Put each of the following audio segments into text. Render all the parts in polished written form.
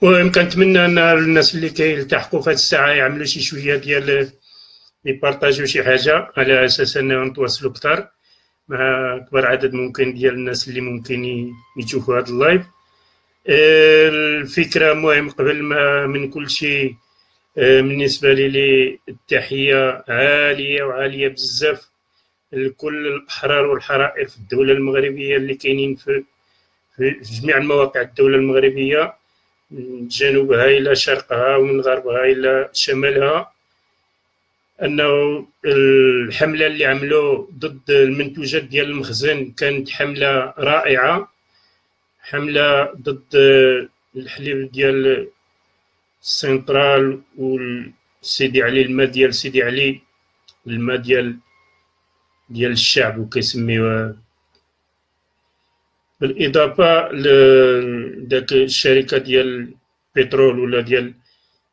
المهم كنتمنى ان الناس اللي كيلتحقوا في هذه الساعه يعملوا شي شويه ديال يبارطاجيو شي حاجه على اساس اننا نتواصلوا اكثر مع اكبر عدد ممكن ديال الناس اللي ممكن يشوفوا هذا اللايف. الفكره مهم قبل ما من كل شيء بالنسبه لي التحيه عاليه وعاليه بزاف لكل الاحرار والحرائر في الدوله المغربيه اللي كاينين في جميع المواقع الدوله المغربيه، من جنوبها الى شرقها ومن غربها الى شمالها. انه الحمله اللي عملوا ضد المنتوجات ديال المخزن كانت حمله رائعه، حمله ضد الحليب ديال السنترال والسيدي علي، الماء ديال سيدي علي، الماء ديال الشعب وكيسميوه، بالاضافه لذاك الشركه ديال البترول ولا ديال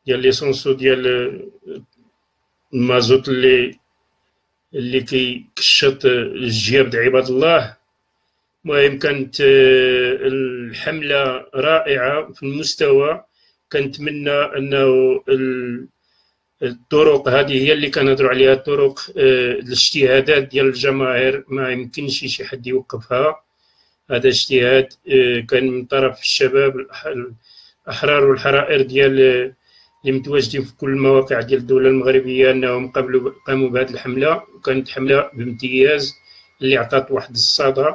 ليسونسو ديال المازوت اللي كيكشط الجياب د عباد الله. المهم كانت الحمله رائعه في المستوى. كنتمنى انه الطرق هذه هي اللي كنهضروا عليها، الطرق الاجتهادات ديال الجماهير ما يمكنش شي حد يوقفها. هذا اجتهاد كان من طرف الشباب الاحرار والحرائر ديال اللي متواجدين في كل المواقع ديال الدوله المغربيه، انهم قاموا بهذه الحمله، وكانت حمله بامتياز اللي عطات واحد الصدى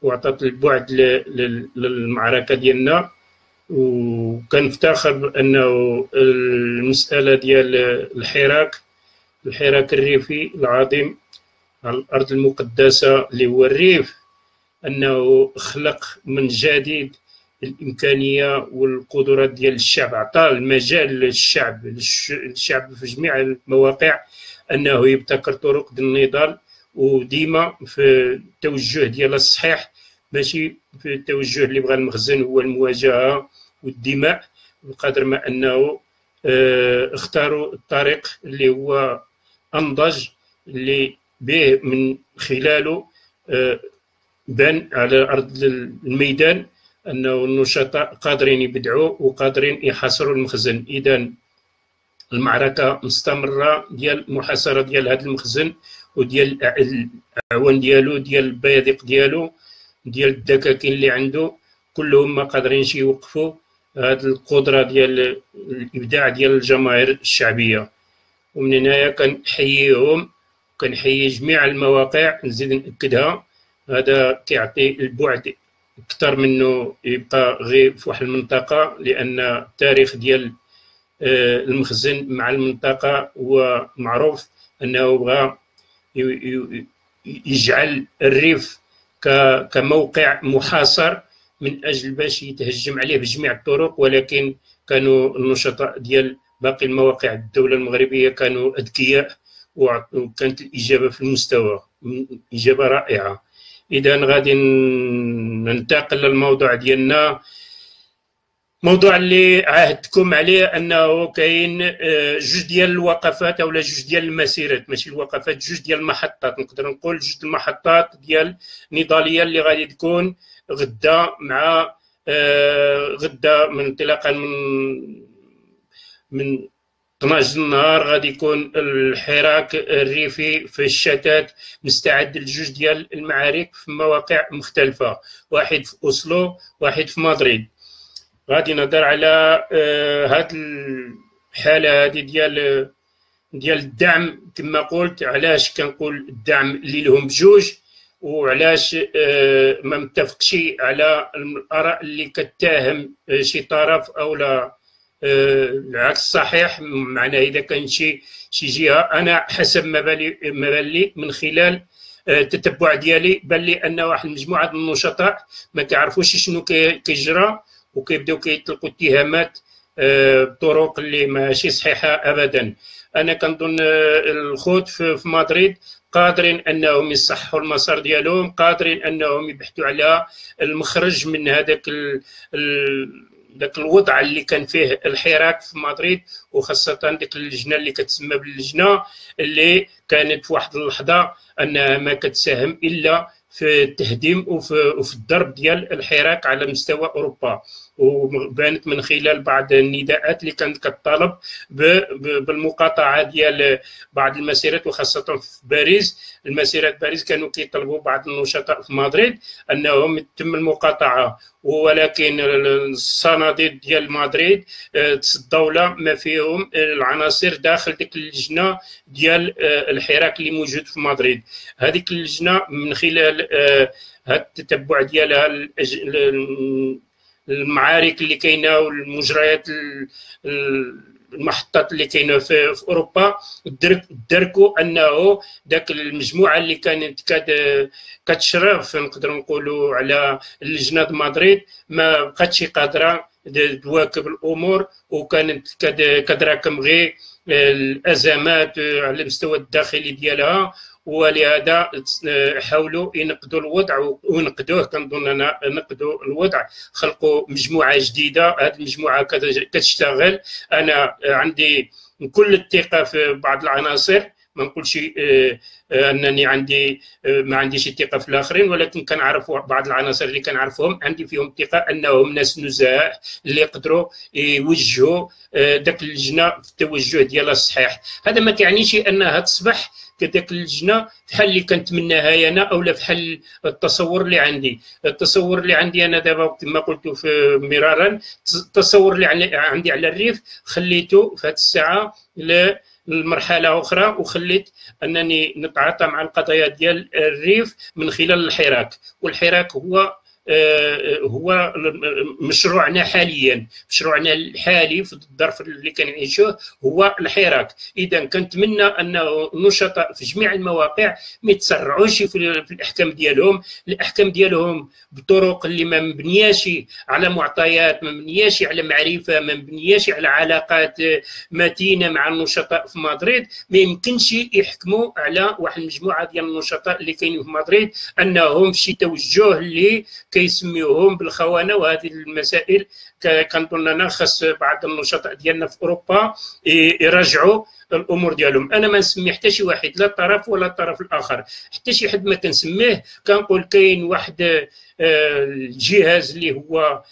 وعطات البعد للمعركه ديالنا. وكنفتخر بانه المساله ديال الحراك الريفي العظيم على الارض المقدسه اللي هو الريف، انه خلق من جديد الامكانيه والقدرات ديال الشعب، عطى المجال للشعب في جميع المواقع انه يبتكر طرق النضال، وديما في التوجه ديال الصحيح، ماشي في التوجه اللي بغى المخزن هو المواجهه والدماء، بقدر ما انه اختاروا الطريق اللي هو انضج، اللي به من خلاله بان على ارض الميدان انه النشطاء قادرين يبدعوا وقادرين يحاصروا المخزن. اذا المعركه مستمره ديال المحاصره ديال هذا المخزن وديال الاعوان ديالو، ديال البيادق ديالو، ديال الدكاكين اللي عنده، كلهم ما قادرينش يوقفوا هذه القدره ديال الابداع ديال الجماهير الشعبيه. ومن هنايا كنحييهم، كنحيي جميع المواقع. نزيد ناكدها، هذا كيعطي البعد اكثر منه يبقى غير في واحد المنطقه، لان التاريخ ديال المخزن مع المنطقه هو معروف انه بغى يجعل الريف كموقع محاصر من اجل باش يتهجم عليه بجميع الطرق، ولكن كانوا النشطاء ديال باقي المواقع الدوله المغربيه كانوا اذكياء، وكانت الاجابه في المستوى، اجابه رائعه. اذا غادي ننتقل للموضوع ديالنا، موضوع اللي عاهدتكم عليه انه كاين جوج ديال الوقفات اولا جوج ديال المسيرات، ماشي الوقفات، جوج ديال المحطات، نقدر نقول جوج المحطات ديال نضاليه اللي غادي تكون غدا، مع غدا من انطلاقا من 12 النهار غادي يكون الحراك الريفي في الشتات مستعد لجوج ديال المعارك في مواقع مختلفه، واحد في اوسلو واحد في مدريد. غادي نهضر على هاد الحاله هذه ديال الدعم. كما قلت، علاش كنقول الدعم اللي لهم بجوج، وعلاش ما متفقش على الاراء اللي كتهم شي طرف او لا العكس صحيح. معناه اذا كان شي جهه، انا حسب ما بالي من خلال التتبع ديالي، بان لي ان واحد المجموعه من النشطاء ما كيعرفوش شنو كيجرى، وكيبداو كيطلقوا اتهامات بطرق اللي ماشي صحيحه ابدا. انا كنظن الخوت في مدريد قادرين انهم يصححوا المسار ديالهم، قادرين انهم يبحثوا على المخرج من هذاك ذاك الوضع اللي كان فيه الحراك في مدريد، وخاصه ديك اللجنه اللي كتسمى باللجنه اللي كانت في واحد اللحظه انها ما كتساهم الا في التهديم وفي الضرب ديال الحراك على مستوى اوروبا. وبانت من خلال بعض النداءات اللي كانت كتطالب بالمقاطعه ديال بعض المسيرات، وخاصه في باريس. المسيرات باريس كانوا كيطلبوا بعض النشطاء في مدريد انهم تتم المقاطعه، ولكن الصناديد ديال مدريد تصدوا له ما فيهم العناصر داخل ديك اللجنه ديال الحراك اللي موجود في مدريد. هذيك اللجنه من خلال هذا التتبع ديالها المعارك اللي كاينه والمجريات المحطات اللي كاينه في اوروبا، دركوا انه ذاك المجموعه اللي كانت كتشرف نقدر نقولوا على اللجنه مدريد ما بقاتش قادره تواكب الامور، وكانت كتراكم غير الازمات على المستوى الداخلي ديالها. ولهذا حاولوا ينقذوا الوضع ونقدوه. كنظن انا نقدوا الوضع، خلقوا مجموعه جديده. هذه المجموعه كتشتغل. انا عندي كل الثقه في بعض العناصر، ما نقولش انني ما عنديش الثقه في الاخرين، ولكن كنعرف بعض العناصر اللي كنعرفهم عندي فيهم ثقه انهم ناس نزهاء اللي يقدروا يوجهوا ذاك اللجنه في التوجه ديالها الصحيح. هذا ما كيعنيش انها تصبح كذاك اللجنه بحال اللي كنتمناها انا او لا بحال التصور اللي عندي. التصور اللي عندي انا دابا كما قلت مرارا، التصور اللي عندي على الريف خليته في هذه الساعه للمرحله اخرى، وخليت انني نتعاطى مع القضايا ديال الريف من خلال الحراك. والحراك هو مشروعنا حاليا، مشروعنا الحالي في الظرف اللي كنعيشوه هو الحراك. اذا كنتمنى انه النشطاء في جميع المواقع ما يتسرعوش في الاحكام ديالهم. الاحكام ديالهم بطرق اللي ما مبنياش على معطيات، ما مبنياش على معرفه، ما مبنياش على علاقات متينه مع النشطاء في مدريد. ما يمكنش يحكموا على واحد المجموعه ديال النشطاء اللي كاينين في مدريد انهم في شي توجه اللي كيسميوهم بالخونه. وهذه المسائل كنظن انا خاص بعض النشطاء ديالنا في اوروبا يراجعوا الامور ديالهم. انا ما نسمي حتى شي واحد، لا الطرف ولا الطرف الاخر، حتى شي حد ما كنسميه. كنقول كاين واحد الجهاز اللي هو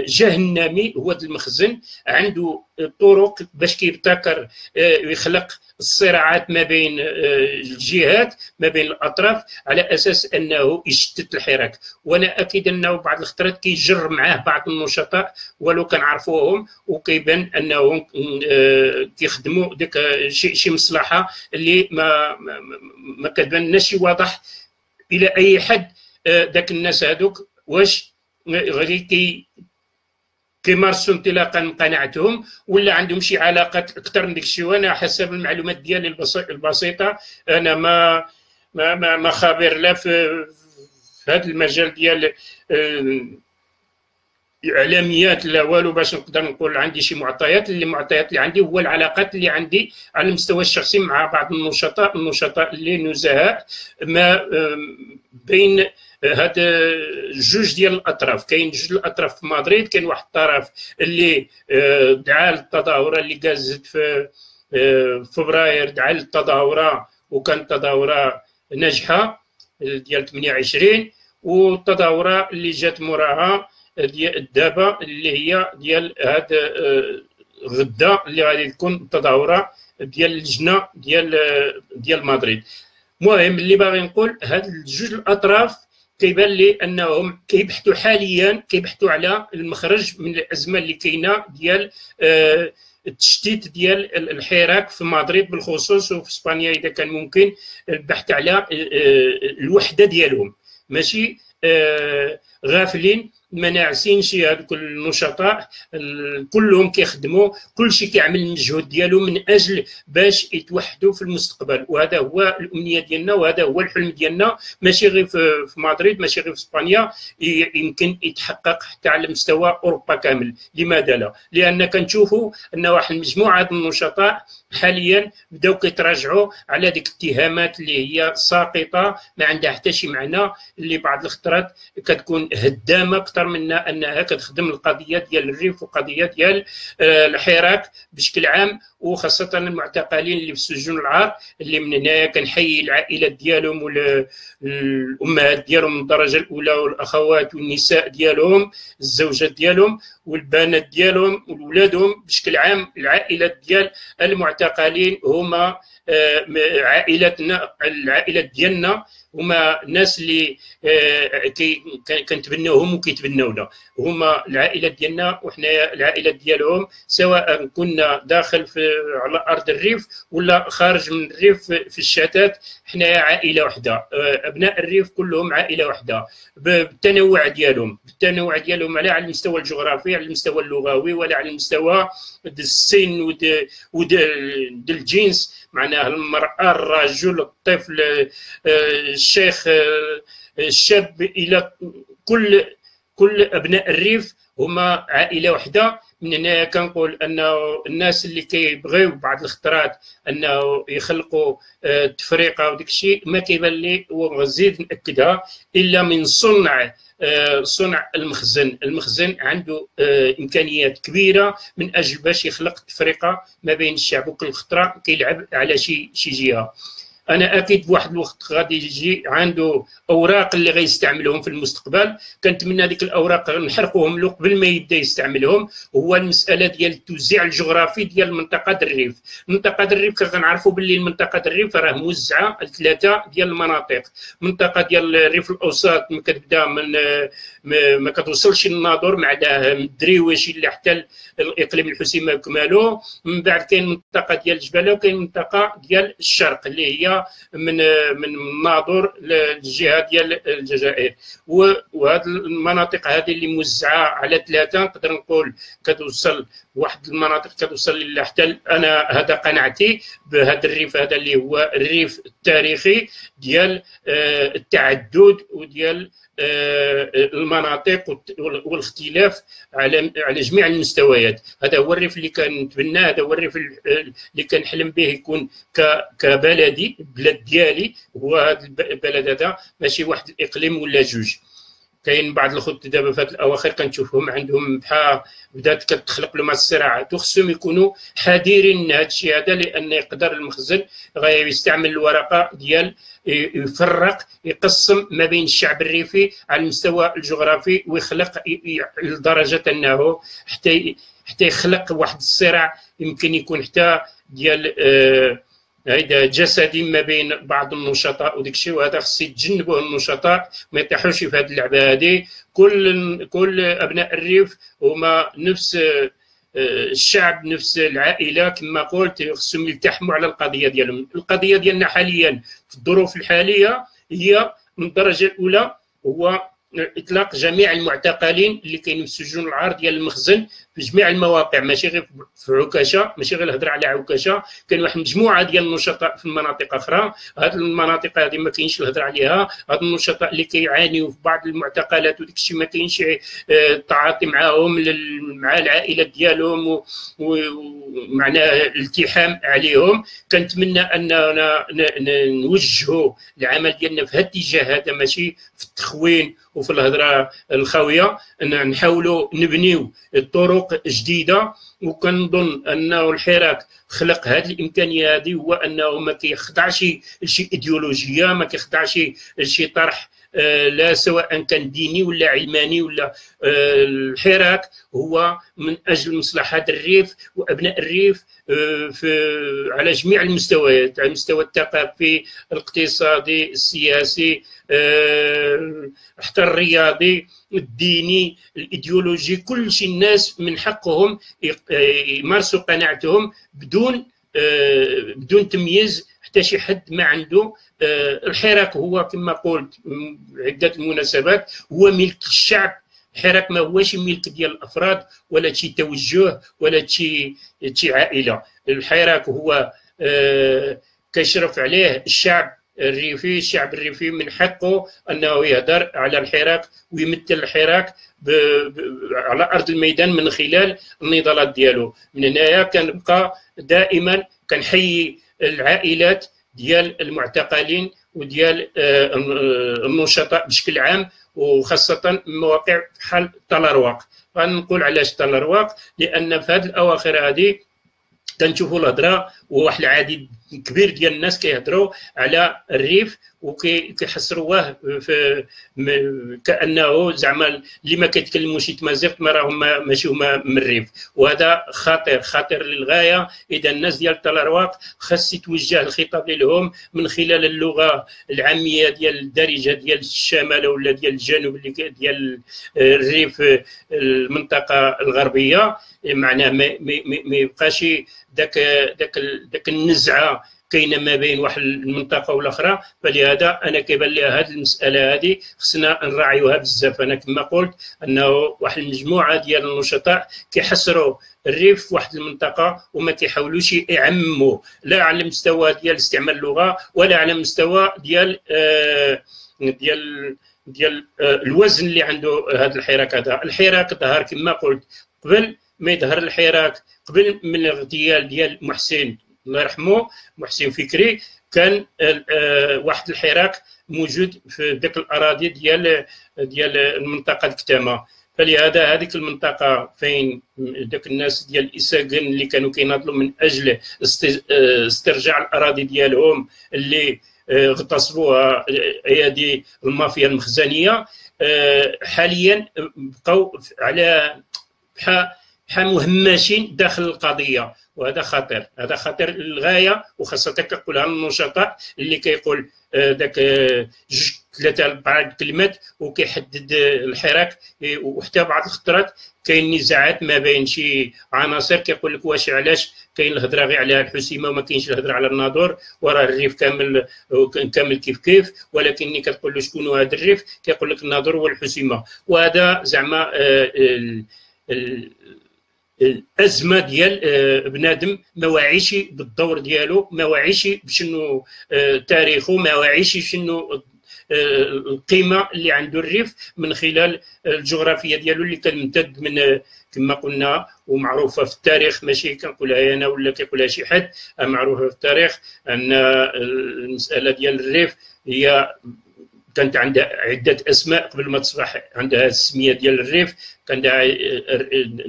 جهنمي، هو المخزن، عنده طرق باش كيبتكر ويخلق الصراعات ما بين الجهات، ما بين الاطراف، على اساس انه يشتت الحراك. وانا اكيد انه بعض الخطرات كيجر معاه بعض النشطاء ولو كنعرفوهم، وكيبان انهم كيخدموا ديك شي مصلحه اللي ما كتبانش واضح الى اي حد ذاك الناس هذوك واش غادي كيمارسوا انطلاقا من قناعتهم ولا عندهم شي علاقات اكثر من داك الشيء. وانا حسب المعلومات ديالي البسيطه انا ما خبير لا في هذا المجال ديال اعلاميات لا والو باش نقدر نقول عندي شي معطيات. المعطيات اللي عندي هو العلاقات اللي عندي على المستوى الشخصي مع بعض النشطاء اللي نزهاء ما بين هاد جوج ديال الاطراف. كاين جوج الاطراف في مدريد. كاين واحد الطرف اللي دعا للتظاهره اللي قازت في فبراير، دعا للتظاهره وكانت تظاهره ناجحه ديال 28، والتظاهره اللي جات موراها ديال دابا اللي هي ديال هاد غدا اللي غادي تكون التظاهره ديال اللجنه ديال مدريد. المهم اللي باغي نقول هاد جوج الاطراف كيبان لي انهم كيبحثوا على المخرج من الازمه اللي كاينه ديال التشتيت ديال الحراك في مدريد بالخصوص، وفي اسبانيا اذا كان ممكن البحث على الوحده ديالهم. ماشي غافلين ما ناعسينش. هذوك النشطاء كلهم كيخدموا، كلشي كيعمل المجهود ديالو من اجل باش يتوحدوا في المستقبل. وهذا هو الامنيه ديالنا وهذا هو الحلم ديالنا، ماشي غير في مدريد، ماشي غير في اسبانيا، يمكن يتحقق حتى على مستوى اوروبا كامل. لماذا لا؟ لان كنشوفوا ان واحد المجموعه من النشطاء حاليا بداو كيتراجعوا على ديك الاتهامات اللي هي ساقطه ما عندها حتى شي معنى، اللي بعض الخطرات كتكون هدامه اكثر من انها كتخدم القضيه ديال الريف وقضيه ديال الحراك بشكل عام، وخاصه المعتقلين اللي في السجون العار، اللي من هنايا كنحيي العائلات ديالهم والامهات ديالهم من الدرجه الاولى والاخوات والنساء ديالهم الزوجات ديالهم، والبنات ديالهم وولادهم بشكل عام. العائلات ديال المعتقلين هما عائلتنا، العائلات ديالنا هما الناس اللي كنتبناوهم وكيتبناونا، هما العائلات ديالنا وحنا العائلات ديالهم، سواء كنا داخل على ارض الريف ولا خارج من الريف في الشتات، حنا عائله واحده. ابناء الريف كلهم عائله واحده بالتنوع ديالهم، على المستوى الجغرافي، على المستوى اللغوي، ولا على المستوى السن الجنس، معناها المراه، الرجل، الطفل، الشيخ، الشاب، الى كل ابناء الريف هما عائله واحده. من هنا كنقول انه الناس اللي كيبغيو بعض الخطرات انه يخلقوا تفرقه وداك الشيء ما كيبان لي، ونزيد ناكدها، الا من صنع المخزن عنده امكانيات كبيره من اجل باش يخلق تفرقه ما بين الشعب، وكل خطره كيلعب على شي جهه. انا اكيد بواحد الوقت غادي يجي عنده اوراق اللي غيستعملهم في المستقبل، كنتمنى هذيك الاوراق نحرقوهم له قبل ما يبدا يستعملهم. هو المساله ديال التوزيع الجغرافي ديال منطقه الريف. منطقه الريف كنعرفوا باللي المنطقه الريف راه موزعه لثلاثه ديال المناطق. منطقه ديال الريف الاوسط كتبدا من ما كتوصلش للناظور، معناه من الدريوش اللي حتى الاقليم الحسيمه كمالو. من بعد كاين منطقه ديال الجباله، وكاين منطقه ديال الشرق اللي هي من الناظور للجهه ديال الجزائر. وهذه المناطق هذه اللي موزعه على ثلاثه، نقدر نقول كتوصل واحد المناطق كتوصل الى حتى انا هذا قناعتي بهذا الريف هذا اللي هو الريف التاريخي ديال التعدد وديال المناطق والاختلاف على جميع المستويات. هذا هو الريف اللي كنتبناه، هذا هو الريف اللي كنحلم به يكون كبلدي، بلاد ديالي. هو هذا البلد هذا ماشي واحد الاقليم ولا جوج. كاين بعض الخطوط دابا في هذه الاواخر كنشوفهم عندهم بحال بدات كتخلق لهم الصراعات، وخصهم يكونوا حذرين من هذا الشيء هذا، لان يقدر المخزن غيستعمل الورقه ديال يفرق، يقسم ما بين الشعب الريفي على المستوى الجغرافي، ويخلق لدرجه انه حتى يخلق واحد الصراع يمكن يكون حتى ديال هيدا جسدي ما بين بعض النشطاء وديك الشيء. وهذا خص يتجنبوه النشطاء، ما يطيحوش في هذه اللعبه هذه. كل ابناء الريف هما نفس الشعب، نفس العائله كما قلت، خصهم يلتحموا على القضيه ديالهم. القضيه ديالنا حاليا في الظروف الحاليه هي من الدرجه الاولى هو اطلاق جميع المعتقلين اللي كاينين في السجون العار ديال المخزن في جميع المواقع، ماشي غير في عكاشه، ماشي غير الهضره على عكاشه، كاين واحد المجموعه ديال النشطاء في المناطق اخرى. هذه المناطق هذه ما كاينش الهضره عليها. هاد النشطاء اللي كيعانيوا في بعض المعتقلات وداك الشيء ما كاينش التعاطي معاهم، مع العائلات ديالهم، ومعناه الالتحام عليهم. كنتمنى اننا نوجهوا العمل ديالنا في هذا الاتجاه هذا، ماشي في التخوين وفي الهضره الخاويه. نحاولوا نبنيو الطرق جديده، وكنظن انه الحراك خلق هذه الامكانيه هذه، هو انه ما كيخضعش لشي ايديولوجيه، ما كيخضعش لشي طرح لا سواء كان ديني ولا علماني ولا. الحراك هو من اجل مصلحه الريف وابناء الريف على جميع المستويات، على المستوى الثقافي، الاقتصادي، السياسي، حتى الرياضي، الديني، الايديولوجي. كل شيء الناس من حقهم يمارسوا قناعتهم بدون تمييز حتى شي حد ما عنده. الحراك هو كما قلت عده المناسبات هو ملك الشعب. الحراك ما هوش ملك ديال الافراد ولا شي توجه ولا شي عائله. الحراك هو كيشرف عليه الشعب الريفي. الشعب الريفي من حقه انه يهدر على الحراك ويمثل الحراك على ارض الميدان من خلال النضالات ديالو. من هنايا كنبقى دائما كنحيي العائلات ديال المعتقلين وديال النشطاء بشكل عام، وخاصه مواقع بحال طلرواق. غنقول علاش طلرواق، لان في هذه الاواخر هذه كنشوفوا الهضره وواحد العديد كبير ديال الناس كيهضروا على الريف وكيحصروه كانه زعما اللي ما كيتكلموش تمازيغ ما راهم ماشي هما من الريف، وهذا خطير للغايه. اذا الناس ديال تلارواق خاص يتوجه الخطاب لهم من خلال اللغه العاميه ديال الدارجه ديال الشمال ولا ديال الجنوب اللي ديال الريف المنطقه الغربيه، معناه ما يبقاش داك النزعه كاينه ما بين واحد المنطقه والاخرى. فلهذا انا كيبان لي هذه المساله هذه خصنا نراعيوها بزاف. انا كما قلت انه واحد المجموعه ديال النشطاء كيحصروا الريف في واحد المنطقه وما كيحاولوش يعمموا لا على مستوى ديال استعمال اللغه ولا على مستوى ديال الوزن اللي عنده هذا الحراك. هذا الحراك ظهر كما قلت قبل ما يظهر الحراك، قبل من الاغتيال ديال محسن الله يرحمه، محسن فكري، كان واحد الحراك موجود في ديك الاراضي ديال المنطقه الكتامه. فلهذا هذيك المنطقه فين داك الناس ديال الاساقن اللي كانوا كيناضلوا من اجل استرجاع الاراضي ديالهم اللي اغتصبوها ايادي المافيا المخزنيه، حاليا بقاو على مهمشين داخل القضيه، وهذا خطير. هذا خطير للغايه، وخاصه كنقولها للنشطاء اللي كيقول داك جوج ثلاثه اربعه كلمات وكيحدد الحراك. وحتى بعض الخطرات كاين نزاعات ما بين شي عناصر كيقول لك واش علاش كاين الهضره غير على الحسيمه وما كاينش الهضره على الناظور، وراه الريف كامل كيف، ولكن ملي كتقول له شكون هذا الريف كيقول لك الناظور والحسيمه. وهذا زعما الازمه ديال بنادم ما واعيش بالدور ديالو، ما واعيش بشنو تاريخه، ما واعيش شنو القيمه اللي عنده الريف من خلال الجغرافيا ديالو اللي كتمتد من كما قلنا ومعروفه في التاريخ، ماشي كنقولها انا ولا كيقولها شي حد، معروفه في التاريخ ان المساله ديال الريف هي كانت عندها عده اسماء قبل ما تصبح عندها السميه ديال الريف. كان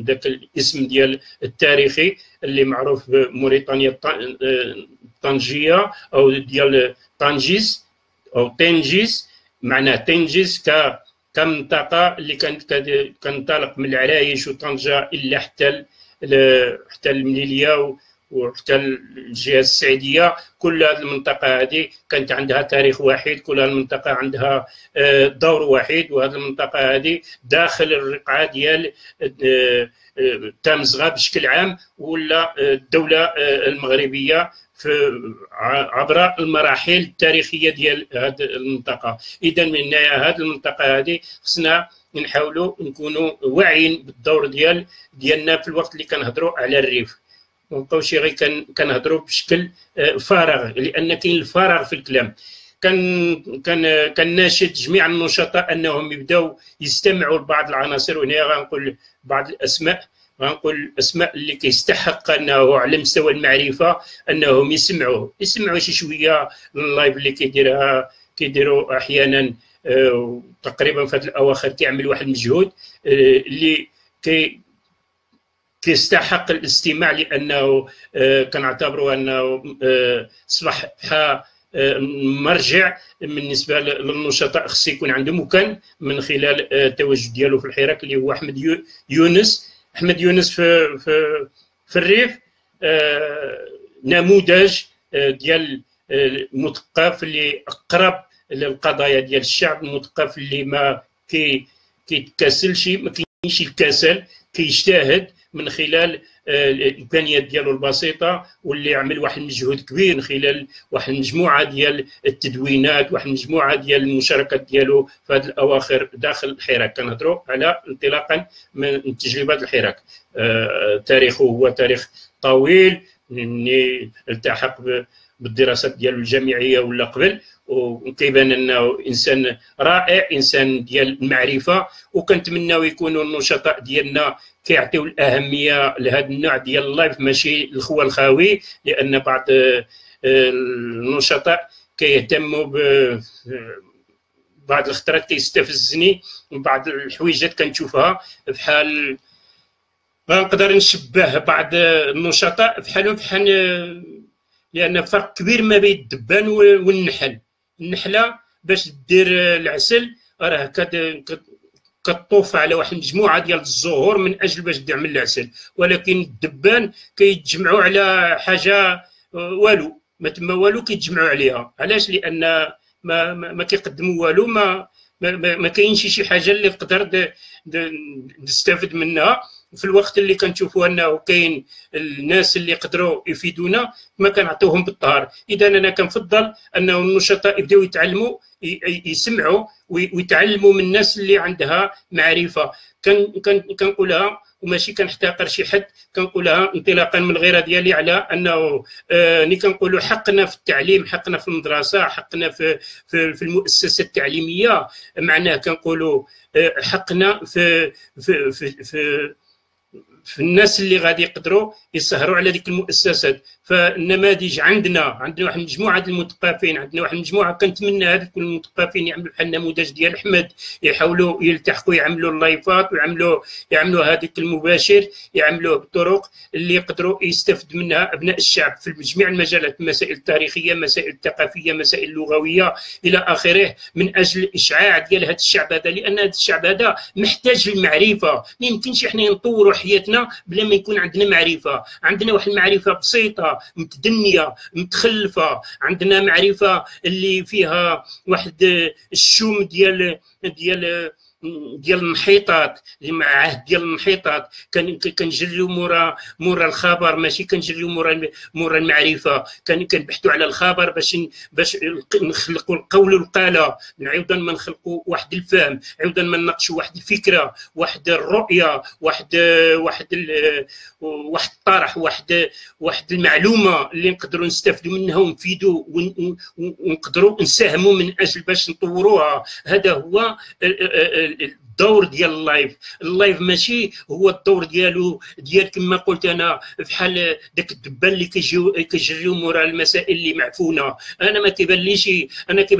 ذاك الاسم ديال التاريخي اللي معروف بموريتانيا الطنجيه او ديال طنجيز او تنجيز، معناه تنجيز كمنطقه اللي كانت كنطلق من العرايش وطنجه الا حتى المليليه وحتى الجهه السعيديه. كل هذه المنطقه هذه كانت عندها تاريخ واحد، كل هذه المنطقه عندها دور واحد، وهذه المنطقه هذه داخل الرقعه ديال تامزغه بشكل عام ولا الدوله المغربيه عبر المراحل التاريخيه ديال هذه المنطقه. اذا من هنايا هذه المنطقه هذه خصنا نحاولوا نكونوا واعيين بالدور ديالنا في الوقت اللي كنهضروا على الريف، ما نبقاوش غير كنهضروا بشكل فارغ، لان كاين الفراغ في الكلام. كان ناشد جميع النشطاء انهم يبداو يستمعوا لبعض العناصر، وهنا غنقول بعض الاسماء، غنقول الاسماء اللي كيستحق انه على مستوى المعرفه انهم يسمعوا شي شويه اللايف اللي كيديروا احيانا. تقريبا في هذه الاواخر كيعمل واحد المجهود اللي كيستحق الاستماع، لانه كنعتبروا انه اصبح مرجع بالنسبه للنشطاء. خص يكون عندهم، وكان من خلال التواجد ديالو في الحراك اللي هو احمد يونس في الريف، نموذج ديال المثقف اللي اقرب للقضايا ديال الشعب، المثقف اللي ما كيتكاسلش، ما كاينش الكسل، كيجتهد من خلال الامكانيات ديالو البسيطه، واللي عمل واحد المجهود كبير من خلال واحد المجموعه ديال التدوينات، واحد المجموعه ديال المشاركات ديالو في هذه الاواخر داخل الحراك. كنهضروا على انطلاقا من تجربه الحراك. تاريخه هو تاريخ طويل، ملي التحق بالدراسات ديالو الجامعيه ولا قبل، وكيبان انه انسان رائع، انسان ديال المعرفه. وكنتمناو يكونوا النشطاء ديالنا كيعطيو الاهميه لهذا النوع ديال اللايف، ماشي الخوه الخاوي، لان بعض النشطاء كيهتموا بعض الخطرات كيستفزني من بعض الحويجات كنشوفها، بحال غنقدر نشبه بعض النشطاء بحال لان فرق كبير ما بين الدبان والنحل. النحله باش دير العسل راه كطوف على واحد المجموعه ديال الزهور من اجل باش تعمل العسل، ولكن الدبان كيتجمعوا على حاجه والو، ما تما والو كيتجمعوا عليها. علاش؟ لان ما كيقدموا والو، ما كاينش شي حاجه اللي تقدر نستافد منها في الوقت اللي كنشوفوا انه كاين الناس اللي يقدروا يفيدونا ما كنعطيوهم بالظهر. اذا انا كنفضل انه النشطاء يبداو يتعلموا، يسمعوا ويتعلموا من الناس اللي عندها معرفه. كنقولها وماشي كنحتقر شي حد، كنقولها انطلاقا من الغيره ديالي على انه ملي كنقولوا حقنا في التعليم، حقنا في المدرسه، حقنا في المؤسسه التعليميه، معناه كنقولوا حقنا في الناس اللي غادي يقدروا يسهروا على ديك المؤسسات. فالنماذج عندنا واحد المجموعه ديال المثقفين، عندنا واحد المجموعه كنتمنى هذوك المثقفين يعملوا بحال النموذج ديال احمد، يحاولوا يلتحقوا، يعملوا اللايفات ويعملوا هذيك المباشر، يعملوه بطرق اللي يقدروا يستفد منها ابناء الشعب في جميع المجالات، مسائل التاريخيه، مسائل الثقافيه، مسائل اللغويه الى اخره، من اجل اشعاع ديال هذا الشعب هذا. لان هذا الشعب هذا محتاج للمعرفه، ما يمكنش احنا نطوروا حياتنا بلا ما يكون عندنا معرفه. عندنا واحد المعرفه بسيطه متدنيه متخلفه، عندنا معرفه اللي فيها واحد الشوم ديال المحيطات، عهد ديال المحيطات. كنجريو مورا الخبر، ماشي كنجريو مورا المعرفه. كنبحثوا على الخبر باش نخلقوا القول والقاله، عوضا ما نخلقوا واحد الفهم، عوضا ما نناقشوا واحد الفكره، واحد الرؤيه، واحد الطرح، واحد المعلومه اللي نقدروا نستافدوا منها ونفيدوا ونقدروا نساهموا من اجل باش نطوروها. هذا هو الدور ديال اللايف ماشي هو الدور ديال كما قلت انا بحال داك الدبان اللي كيجريو مورا المسائل اللي معفونه. انا كيبان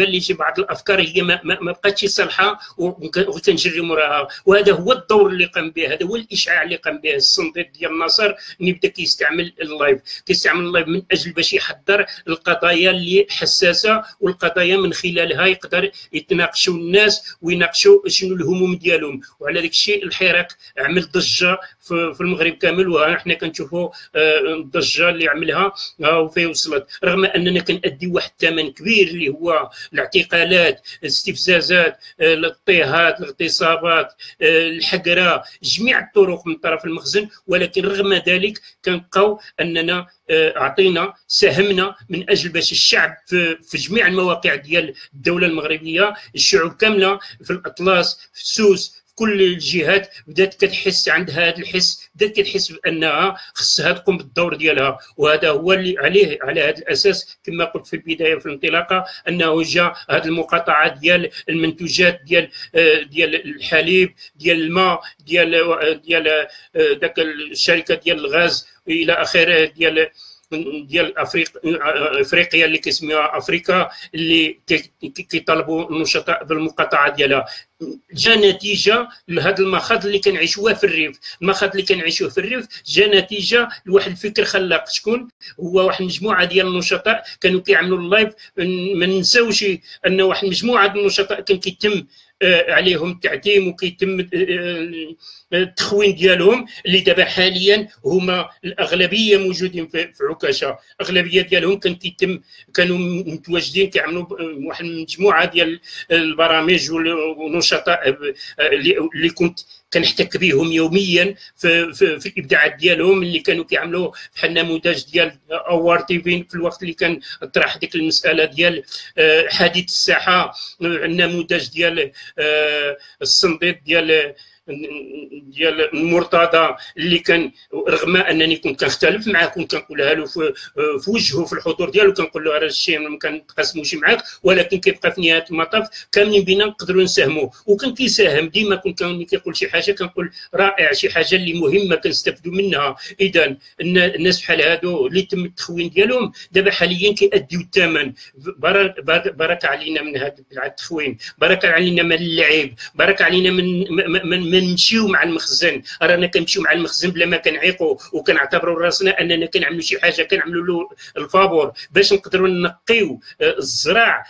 لي بعض الافكار هي ما بقاتش صالحه وكنجريو موراها، وهذا هو الدور اللي قام به، هذا هو الاشعاع اللي قام به الصنديد ديال النصر. بدا كيستعمل اللايف من اجل باش يحضر القضايا اللي حساسه، والقضايا من خلالها يقدر يتناقشوا الناس ويناقشوا شنو الهموم ديالهم. وعلى داك الشيء الحراك عمل ضجه في المغرب كامل، وحنا كنشوفوا الضجه اللي عملها وفين وصلت، رغم اننا كنأدي واحد الثمن كبير اللي هو الاعتقالات، الاستفزازات، الاضطهاد، الاغتصابات، الحقره، جميع الطرق من طرف المخزن. ولكن رغم ذلك كنبقاو اننا اعطينا ساهمنا من اجل باش الشعب في جميع المواقع ديال الدوله المغربيه، الشعوب كامله في الاطلس، في السوس، في كل الجهات بدات كتحس، عندها هذا الحس، بدات كتحس بانها خصها تقوم بالدور ديالها. وهذا هو اللي على هذا الاساس كما قلت في البدايه في الانطلاقه انه جاء هذه المقاطعه ديال المنتوجات ديال الحليب، ديال الماء، ديال ذاك الشركه ديال الغاز الى اخره، ديال افريقيا اللي كيسميوها افريكا، اللي كيطالبوا النشطاء بالمقاطعه ديالها. جا نتيجه لهذا المخاض اللي كنعيشوه في الريف. المخاض اللي كنعيشوه في الريف جا نتيجه لواحد الفكر خلاق. شكون هو؟ واحد المجموعه ديال النشطاء كانوا كيعملوا اللايف. ما ننساوش ان واحد المجموعه ديال النشطاء كان كيتم عليهم التعتيم وكيتم التخوين ديالهم، اللي دابا حاليا هما الاغلبيه موجودين في عكاشه. اغلبيه ديالهم كانوا متواجدين كيعملوا واحد المجموعه ديال البرامج ونشطاء اللي كنت كنحتك بهم يوميا في الابداعات ديالهم، اللي كانوا كيعملوا بحال نموذج ديال اوار تيفي في الوقت اللي كان طرح ديك المساله ديال حديث الساحه، النموذج ديال الصنديد ديال المرتضى، اللي كان رغم انني كنت كنختلف معاه، كنت كنقولها له في وجهه في الحضور ديالو، كنقول له هذا الشيء ما كنتقاسموش معاك، ولكن كيبقى في نهايه المطاف كاملين بينا نقدروا نساهموا. وكان كيساهم ديما، كنت كيقول شي حاجه كنقول رائع، شي حاجه اللي مهمه كنستافدوا منها. اذا الناس بحال هادو اللي تم التخوين ديالهم دابا حاليا كيأديو الثمن. بركه علينا من هذا التخوين، بركه علينا من اللعب، بركه علينا من اننا نمشيو مع المخزن، رانا كنمشيو مع المخزن بلا ما كنعيقوا وكنعتبروا راسنا اننا كنعملوا شي حاجه، كنعملوا له الفابور باش نقدروا نقيو الزرع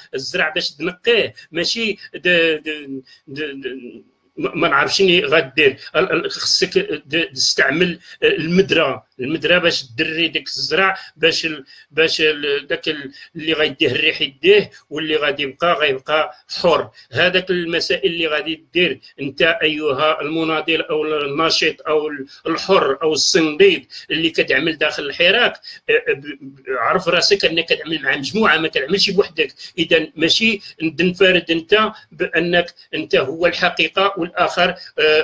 باش تنقيه، ماشي ما نعرف شنو غدير. خصك تستعمل المدرة باش تدري داك الزرع، باش داك اللي غيديه الريح يديه، واللي غادي غيبقى حر. هذاك المسائل اللي غادي دير انت ايها المناضل او الناشط او الحر او الصنديد اللي كتعمل داخل الحراك، عرف راسك انك كتعمل مع مجموعه، ما كتعملش بوحدك. اذا ماشي تنفرد انت بانك انت هو الحقيقه والاخر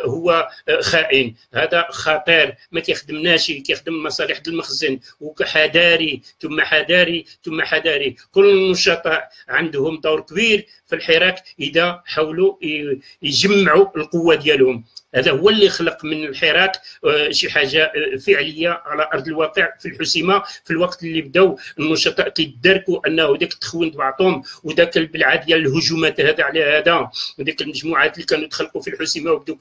هو خائن. هذا خطير، ما كيخدمناش، كيخدم مصالح المخزن. وحذاري ثم حذاري ثم حذاري. كل النشطاء عندهم دور كبير في الحراك اذا حاولوا يجمعوا القوه ديالهم. هذا هو اللي خلق من الحراك شي حاجه فعليه على ارض الواقع في الحسيمه، في الوقت اللي بداو النشطاء كيدركوا انه داك التخوين بعضهم وداك البلعه ديال الهجومات هذا على هذا، وديك المجموعات اللي كانوا تخلقوا في الحسيمه وبداو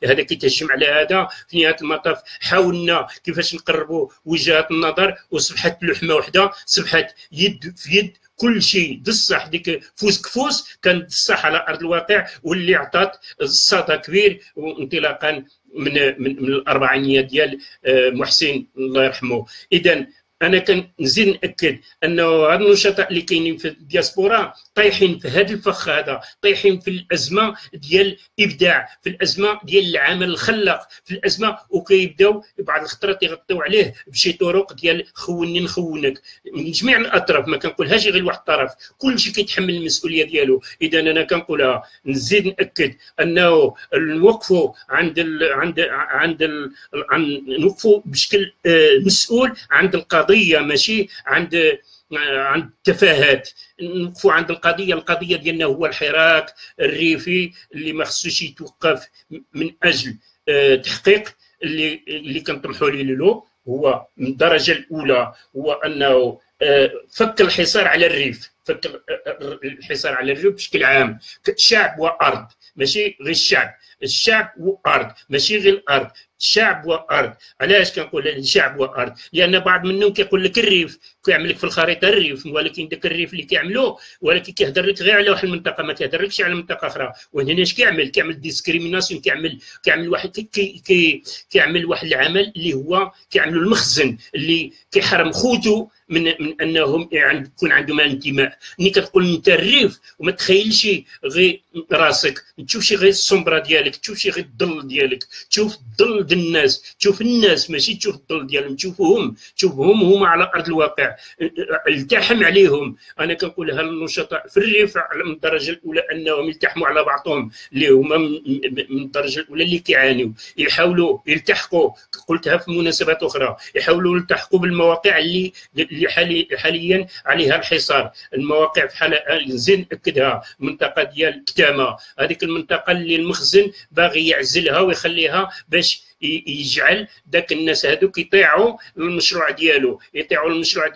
هذا كيتهجم على هذا. في نهايه المطاف حاولنا كيفاش نقربوا وجهات النظر، وصبحت لحمه وحده، صبحت يد في يد، كل شيء دصح ديك فوس كفوس كان دصح على ارض الواقع، واللي عطات صدى كبير وانطلاقا من الاربعينيات ديال محسن الله يرحمه. اذا انا كنزيد ناكد انه هاد النشطاء اللي كاينين في الدياسبورا طايحين في هذا الفخ هذا، طايحين في الازمه ديال الابداع، في الازمه ديال العمل الخلاق، في الازمه وكيبداو بعض الخطرات يغطيو عليه بشي طرق ديال خوني نخونك من جميع الاطراف. ما كنقولهاش غير لواحد الطرف، كل شيء كيتحمل المسؤوليه ديالو. اذا انا كنقولها نزيد ناكد انه نوقفوا نوقفوا بشكل مسؤول عند القضيه، ماشي عند التفاهات. نوقفوا عند القضيه ديالنا هو الحراك الريفي اللي ما خصوش يتوقف من اجل تحقيق اللي كنطمحوا له. هو من الدرجه الاولى هو انه فك الحصار على الريف، فك الحصار على الريف بشكل عام، شعب وارض، ماشي غير الشعب وارض، ماشي غير الارض، شعب وارض. علاش كنقول الشعب وارض؟ لان بعض منهم كيقول لك الريف، كيعمل لك في الخريطه الريف، ولكن داك الريف اللي كيعملوه ولكن كيهضر لك غير على واحد المنطقه، ما كيهضرلكش على منطقه اخرى. وهنا اش كيعمل ديسكريميناسيون، كيعمل واحد العمل اللي هو كيعملوا المخزن اللي كيحرم خوتو من انهم يكون عندهم انتماء. ملي كتقول انت الريف وما تخيلش غير راسك، ما تشوفش غير السمبره ديالك، تشوفش غير الظل ديالك، تشوف الظل ديال الناس، تشوف الناس ماشي تشوف الظل ديالهم، تشوفهم هما على ارض الواقع، التحم عليهم. انا كنقولها للنشطاء في الريف من الدرجه الاولى انهم يلتحموا على بعضهم اللي هما من الدرجه الاولى اللي كيعانيوا، يحاولوا يلتحقوا، قلتها في مناسبات اخرى، يحاولوا يلتحقوا بالمواقع اللي حاليا عليها الحصار. المواقع في حاله نزيد ناكدها، المنطقه ديال كتامه، هذيك المنطقه اللي المخزن باغي يعزلها ويخليها باش يجعل داك الناس هذوك يطيعوا المشروع ديالو،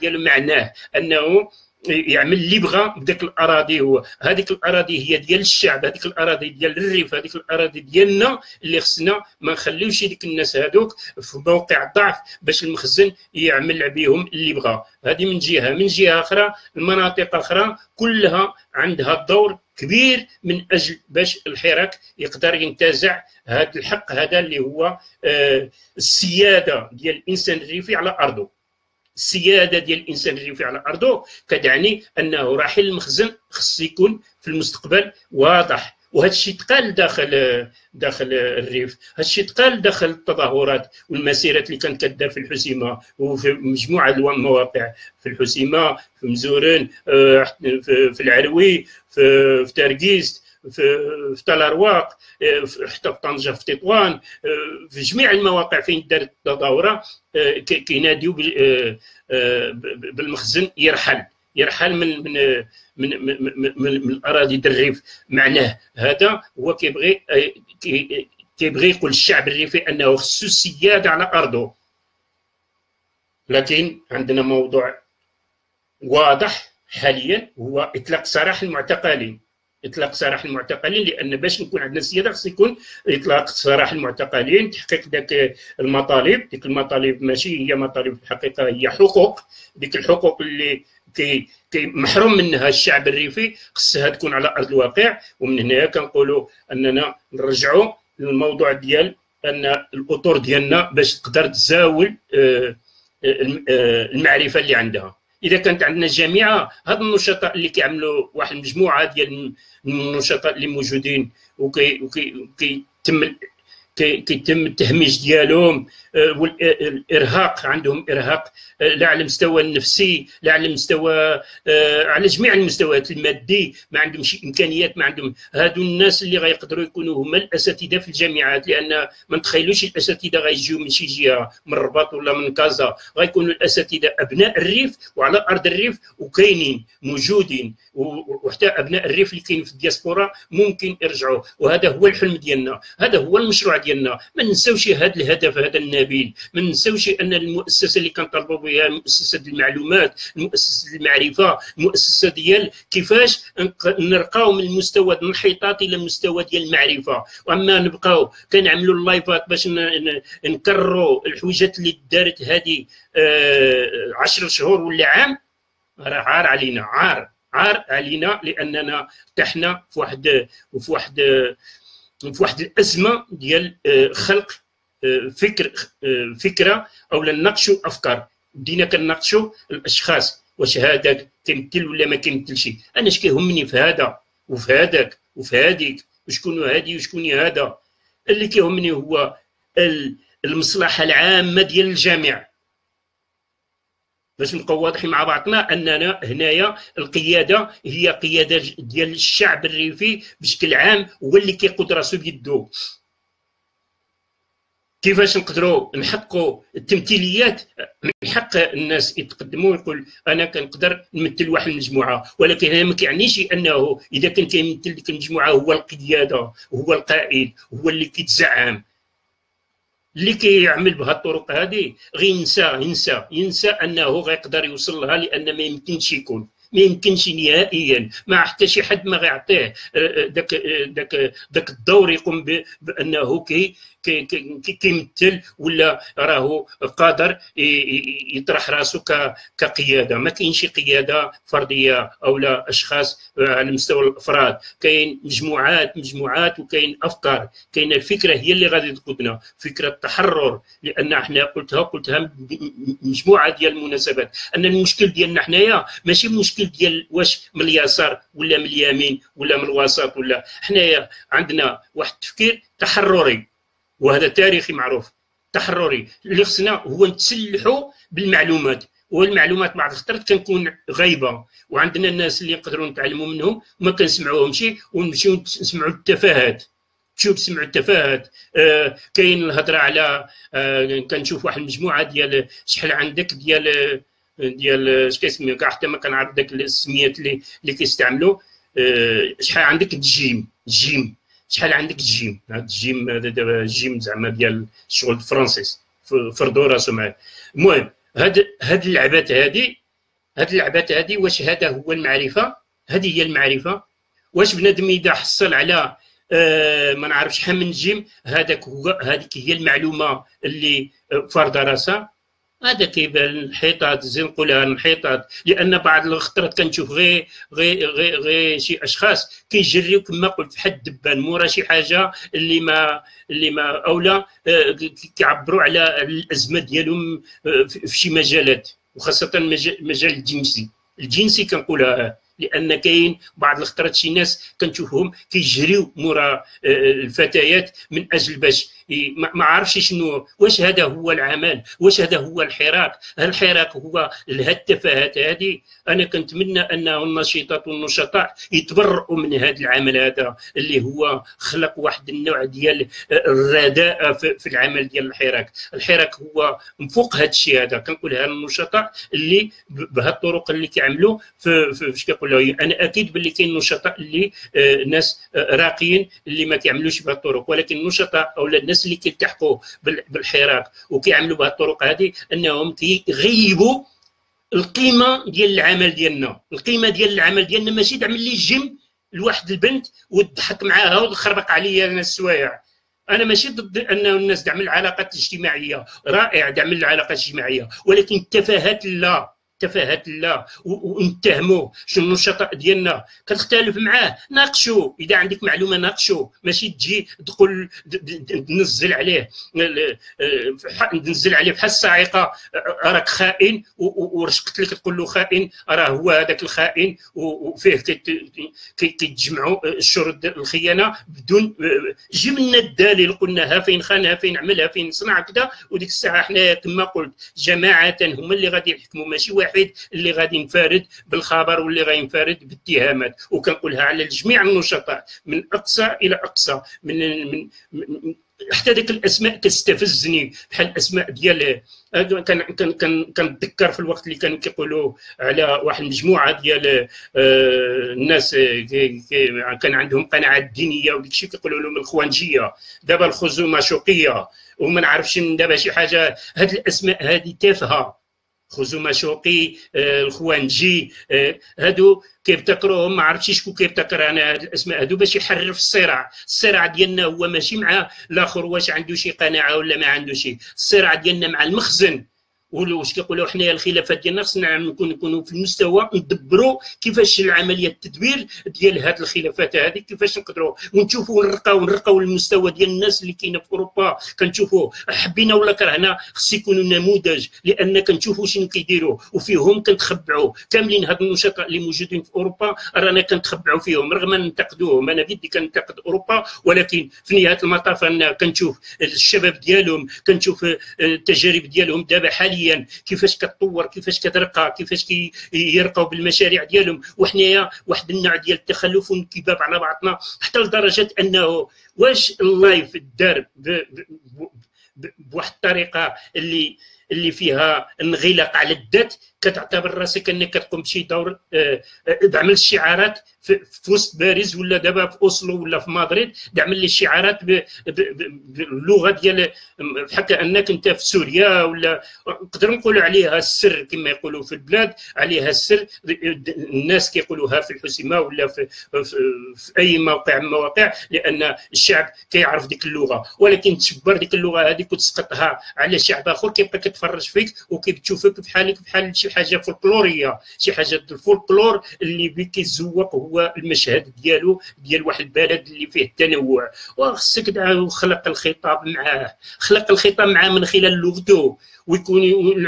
معناه انه يعمل اللي بغى بداك الاراضي. هو هذيك الاراضي هي ديال الشعب، هذيك الاراضي ديال الريف، هذيك الاراضي ديالنا اللي خصنا ما نخليوش ديك الناس هذوك في موقع ضعف باش المخزن يعمل بهم اللي بغى. هذه من جهه اخرى المناطق اخرى كلها عندها دور كبير من اجل باش الحراك يقدر ينتزع هذا الحق هذا اللي هو السياده ديال الانسان الريفي على ارضه. السياده ديال الانسان الريفي على ارضه كتعني انه راحل المخزن خص يكون في المستقبل واضح. وهذا الشيء تقال داخل الريف، هذا الشيء تقال داخل التظاهرات والمسيرات اللي كانت كدار في الحسيمه وفي مجموعه المواقع، في الحسيمه، في مزورن، في العروي، في تارقيست، في تلارواق، حتى في طنجه، في تطوان، في جميع المواقع فين دارت التظاهره كيناديو بالمخزن يرحل من الاراضي ديال الريف. معناه هذا هو كيبغي يقول الشعب الريفي انه خصو السياده على ارضه. لكن عندنا موضوع واضح حاليا هو اطلاق سراح المعتقلين. اطلاق سراح المعتقلين، لان باش نكون عندنا السياده خص يكون اطلاق سراح المعتقلين، تحقيق ذاك المطالب. ديك المطالب ماشي هي مطالب في الحقيقه، هي حقوق. ديك الحقوق اللي كي محروم منها الشعب الريفي خصها تكون على ارض الواقع. ومن هنا كنقولوا اننا نرجعوا للموضوع ديال ان الاطر ديالنا باش تقدر تزاول المعرفه اللي عندها. اذا كانت عندنا جامعه، هاد النشطاء اللي كيعملوا واحد المجموعه ديال النشطاء اللي موجودين كيتم التهميش ديالهم والارهاق، عندهم ارهاق لا على المستوى النفسي لا على المستوى على جميع المستويات، المادي ما عندهم شي امكانيات، ما عندهم. هادو الناس اللي غيقدروا يكونوا هما الاساتذه في الجامعات، لان ما نتخيلوش الاساتذه غيجيو من شي جهه، من الرباط ولا من كازا. غيكونوا الاساتذه ابناء الريف وعلى ارض الريف وكاينين موجودين، وحتى ابناء الريف اللي كاينين في الدياسبورا ممكن يرجعوا. وهذا هو الحلم ديالنا، هذا هو المشروع ديالنا. ما ننساوش هذا الهدف هذا النبيل، ما ننساوش ان المؤسسه اللي كنطالبوا بها مؤسسه المعلومات، المؤسسه المعرفه، المؤسسه ديال كيفاش نرقاو من المستوى الانحطاطي الى المستوى ديال المعرفه. واما نبقاو كنعملوا اللايفات باش نكرروا الحويجات اللي دارت هذه 10 شهور ولا عام، راه عار علينا، عار علينا، لاننا تحنا في واحد الازمه ديال خلق فكره او نناقشوا افكار. بدينا كنناقشوا الاشخاص، واش هذاك كيمثل ولا ما كيمثلش. انا اش كيهمني في هذا وفي هذاك وفي هذيك، وشكون هذه وشكون هذا. اللي كيهمني هو المصلحه العامه ديال الجميع، باش نبقاو واضحين مع بعضنا اننا هنايا القياده هي قياده ديال الشعب الريفي بشكل عام، هو اللي كيقود راسو بيدو. كيفاش نقدروا نحققوا التمثيليات؟ من حق الناس يتقدموا ويقول انا كنقدر نمثل واحد المجموعه، ولكن هذا ما كيعنيش انه اذا كان كيمثل ديك المجموعه هو القياده، هو القائد، هو اللي كيتزعم. اللي كيعمل بهذه الطرق هذه ينسى انه غيقدر يوصل لها، لان ما يمكنش يكون، ما يمكنش نهائيا، ما حتى شي حد ما غيعطيه داك الدور يقوم بانه كيمثل ولا راهو قادر يطرح راسو كقياده. ما كاينش قياده فرديه او لا اشخاص على مستوى الافراد، كاين مجموعات وكاين افكار. كاين الفكره هي اللي غادي تقودنا، فكره التحرر. لان احنا قلتها مجموعه ديال المناسبات، ان المشكل ديالنا حنايا ماشي مشكل ديال واش من اليسار ولا من اليمين ولا من الوسط، ولا حنايا عندنا واحد التفكير تحرري، وهذا تاريخي معروف. تحرري اللي خصنا هو نتسلحوا بالمعلومات، والمعلومات بعض الخطرات كنكون غايبه، وعندنا الناس اللي نقدروا نتعلموا منهم وما كنسمعوهمش، ونمشيو نسمعوا التفاهات. تسمعوا التفاهات. كاين الهضره على كنشوف واحد المجموعه ديال شحال عندك ديال اش كيسميو كاع، حتى ما كنعرف داك السميات اللي كيستعملوا. شحال عندك الجيم، شحال عندك الجيم. هذا الجيم دابا الجيم زعما ديال الشغل الفرنسيس، فرضوا راسو معاه. المهم هاد اللعبات هذه واش هذا هو المعرفه؟ هذه هي المعرفه؟ واش بنادم اذا حصل على ما نعرف شحال من جيم، هذيك هي المعلومه اللي فرض راسها؟ هذا كيبان الانحطاط، زين نقولها الانحطاط. لان بعض الخطرات كنشوف غير شي اشخاص كيجريو كما قلت بحال الدبان مورا شي حاجه اللي ما اولا كيعبروا على الازمه ديالهم في شي مجالات، وخاصه المجال الجنسي كنقولها. لان كاين بعض الخطرات شي ناس كنشوفهم كيجريو مورا الفتيات من اجل باش ما عارفش شنو. واش هذا هو العمل؟ واش هذا هو الحراك؟ هل الحراك هو التفاهات هذه؟ انا كنتمنى ان النشيطات والنشطاء يتبرؤوا من هذا العمل هذا اللي هو خلق واحد النوع ديال الرداء في العمل ديال الحراك. الحراك هو فوق هذا الشيء هذا. كنقولها للنشطاء اللي بهذه الطرق اللي كيعملوا فاش كيقولوا. انا اكيد باللي كاين نشطاء اللي ناس راقيين اللي ما كيعملوش بهذه الطرق، ولكن النشطاء او الناس اللي كيلتحقوا بالحراك وكيعملوا بهذه الطرق هذه انهم كيغيبوا القيمه ديال العمل ديالنا. القيمه ديال العمل ديالنا ماشي تعمل لي الجيم لواحد البنت وتضحك معاها وتخربق عليا انا السوايع. انا ماشي ضد انه الناس دعم العلاقات الاجتماعيه، رائع دعم العلاقات الاجتماعيه، ولكن تفاهات لا، تفاهات لا، ونتهموا شنو النشطاء ديالنا. كتختلف معاه ناقشوا، اذا عندك معلومه ناقشوا، ماشي تجي تقول تنزل عليه بحال الصاعقه راك خائن، ورشقت لك تقول له خائن، راه هو هذاك الخائن، وفيه كيتجمعوا الشروط الخيانه بدون جيب لنا الدليل، قلناها فين خانها، فين عملها، فين صنع كذا. وديك الساعه حنا كما قلت جماعه هما اللي غادي يحكموا، ماشي واحد اللي غادي ينفرد بالخبر واللي غادي ينفرد بالاتهامات. وكنقولها على جميع النشطاء من اقصى الى اقصى، من حتى ديك الاسماء كتستفزني، بحال الاسماء ديال كنتذكر في الوقت اللي كانوا كيقولوا على واحد المجموعه ديال الناس كان عندهم قناعات دينيه وديك الشيء كيقولوا لهم الخوانجيه، دابا الخزوماشوقيه وما نعرفش دابا شي حاجه. هاد الاسماء هذه تافهه، خزوماشوقي، الخوانجي، هادو كيبتكروهم، ما عرفتش شكون كيبتكر انا هاد الاسماء هادو باش يحرف الصراع ديالنا هو ماشي مع الاخر واش عنده شي قناعه ولا ما عنده شي، الصراع ديالنا مع المخزن. واش كيقولوا حنايا الخلافات ديالنا خصنا نكونوا في المستوى ندبروا كيفاش العمليه التدبير ديال هذه الخلافات هذه، كيفاش نقدروا ونشوفوا ونرقاو المستوى ديال الناس اللي كاينه في اوروبا. كنشوفوا حبينا ولا كرهنا خص يكونوا نموذج، لان كنشوفوا شنو كيديروا وفيهم كنتخبعوا. كاملين هاد النشطاء اللي موجودين في اوروبا رانا كنتخبعوا فيهم رغم ننتقدوهم، انا بدي كنتقد اوروبا، ولكن في نهايه المطاف انا كنشوف الشباب ديالهم، كنشوف التجارب ديالهم دابا حاليا كيفاش كتطور، كيفاش كترقى، كيفاش كيرقاو بالمشاريع ديالهم. وحنايا واحد النوع ديال التخلف والانكباب على بعضنا، حتى لدرجه انه واش اللايف دار بواحد الطريقه اللي فيها انغلاق على الذات، كتعتبر راسك انك كتقوم بشي دور دعم الشعارات في وسط باريس ولا دابا في اوسلو ولا في مدريد، دعم لي الشعارات باللغه ديال بحال كانك انت في سوريا، ولا نقدر نقولوا عليها السر كما يقولوا في البلاد، عليها السر. الناس كيقولوها في الحسيمه ولا في اي موقع من المواقع، لان الشعب كيعرف ديك اللغه، ولكن تشبر ديك اللغه هذيك وتسقطها على شعب اخر كيبقى كيتفرج فيك وكيتشوفك بحال شي حاجه فولكلوريه، شي حاجه الفولكلور اللي كيزوق هو المشهد ديالو ديال واحد البلد اللي فيه التنوع. وخصك خلق الخطاب معاه، خلق الخطاب معاه من خلال لغته، ويكون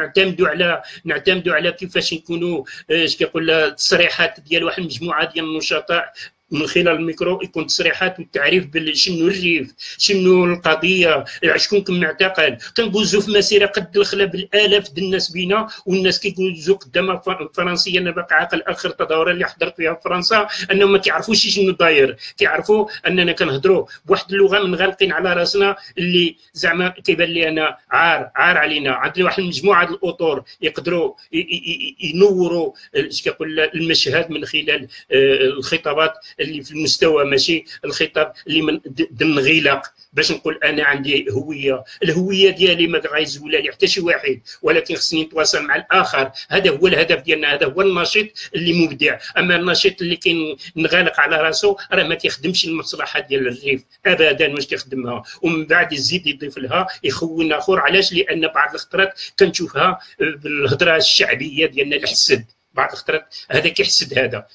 نعتمدوا على كيفاش نكونوا اش كيقول التصريحات ديال واحد المجموعه ديال النشطاء من خلال الميكرو، يكون تصريحات والتعريف شنو الريف، شنو القضيه، شكون كنعتقل. كنجوزوا في مسيره قد الخلا بالالاف ديال الناس بينا، والناس كيجوزوا قدام الفرنسيه. انا باقي عاقل اخر تظاهره اللي حضرت فيها في فرنسا انهم ما كيعرفوش شنو داير، كيعرفوا اننا كنهضروا بواحد اللغه منغلقين على راسنا اللي زعما كيبان لي انا عار علينا. عندنا واحد المجموعه ديال الاطور يقدروا ينوروا اش كيقول المشهد من خلال الخطابات اللي في المستوى، ماشي الخطاب اللي من الانغلاق باش نقول انا عندي هويه. الهويه ديالي ما غايزولها لي حتى شي واحد، ولكن خصني نتواصل مع الاخر. هذا هو الهدف ديالنا، هذا هو النشيط اللي مبدع. اما النشيط اللي كينغلق على راسو راه ما كيخدمش المصلحه ديال الريف ابدا، واش كيخدمها ومن بعد يزيد يضيف لها يخون اخر. علاش؟ لان بعض الخطرات كنشوفها بالهضره الشعبيه ديالنا الحسد. بعض الخطرات هذا كيحسد هذا،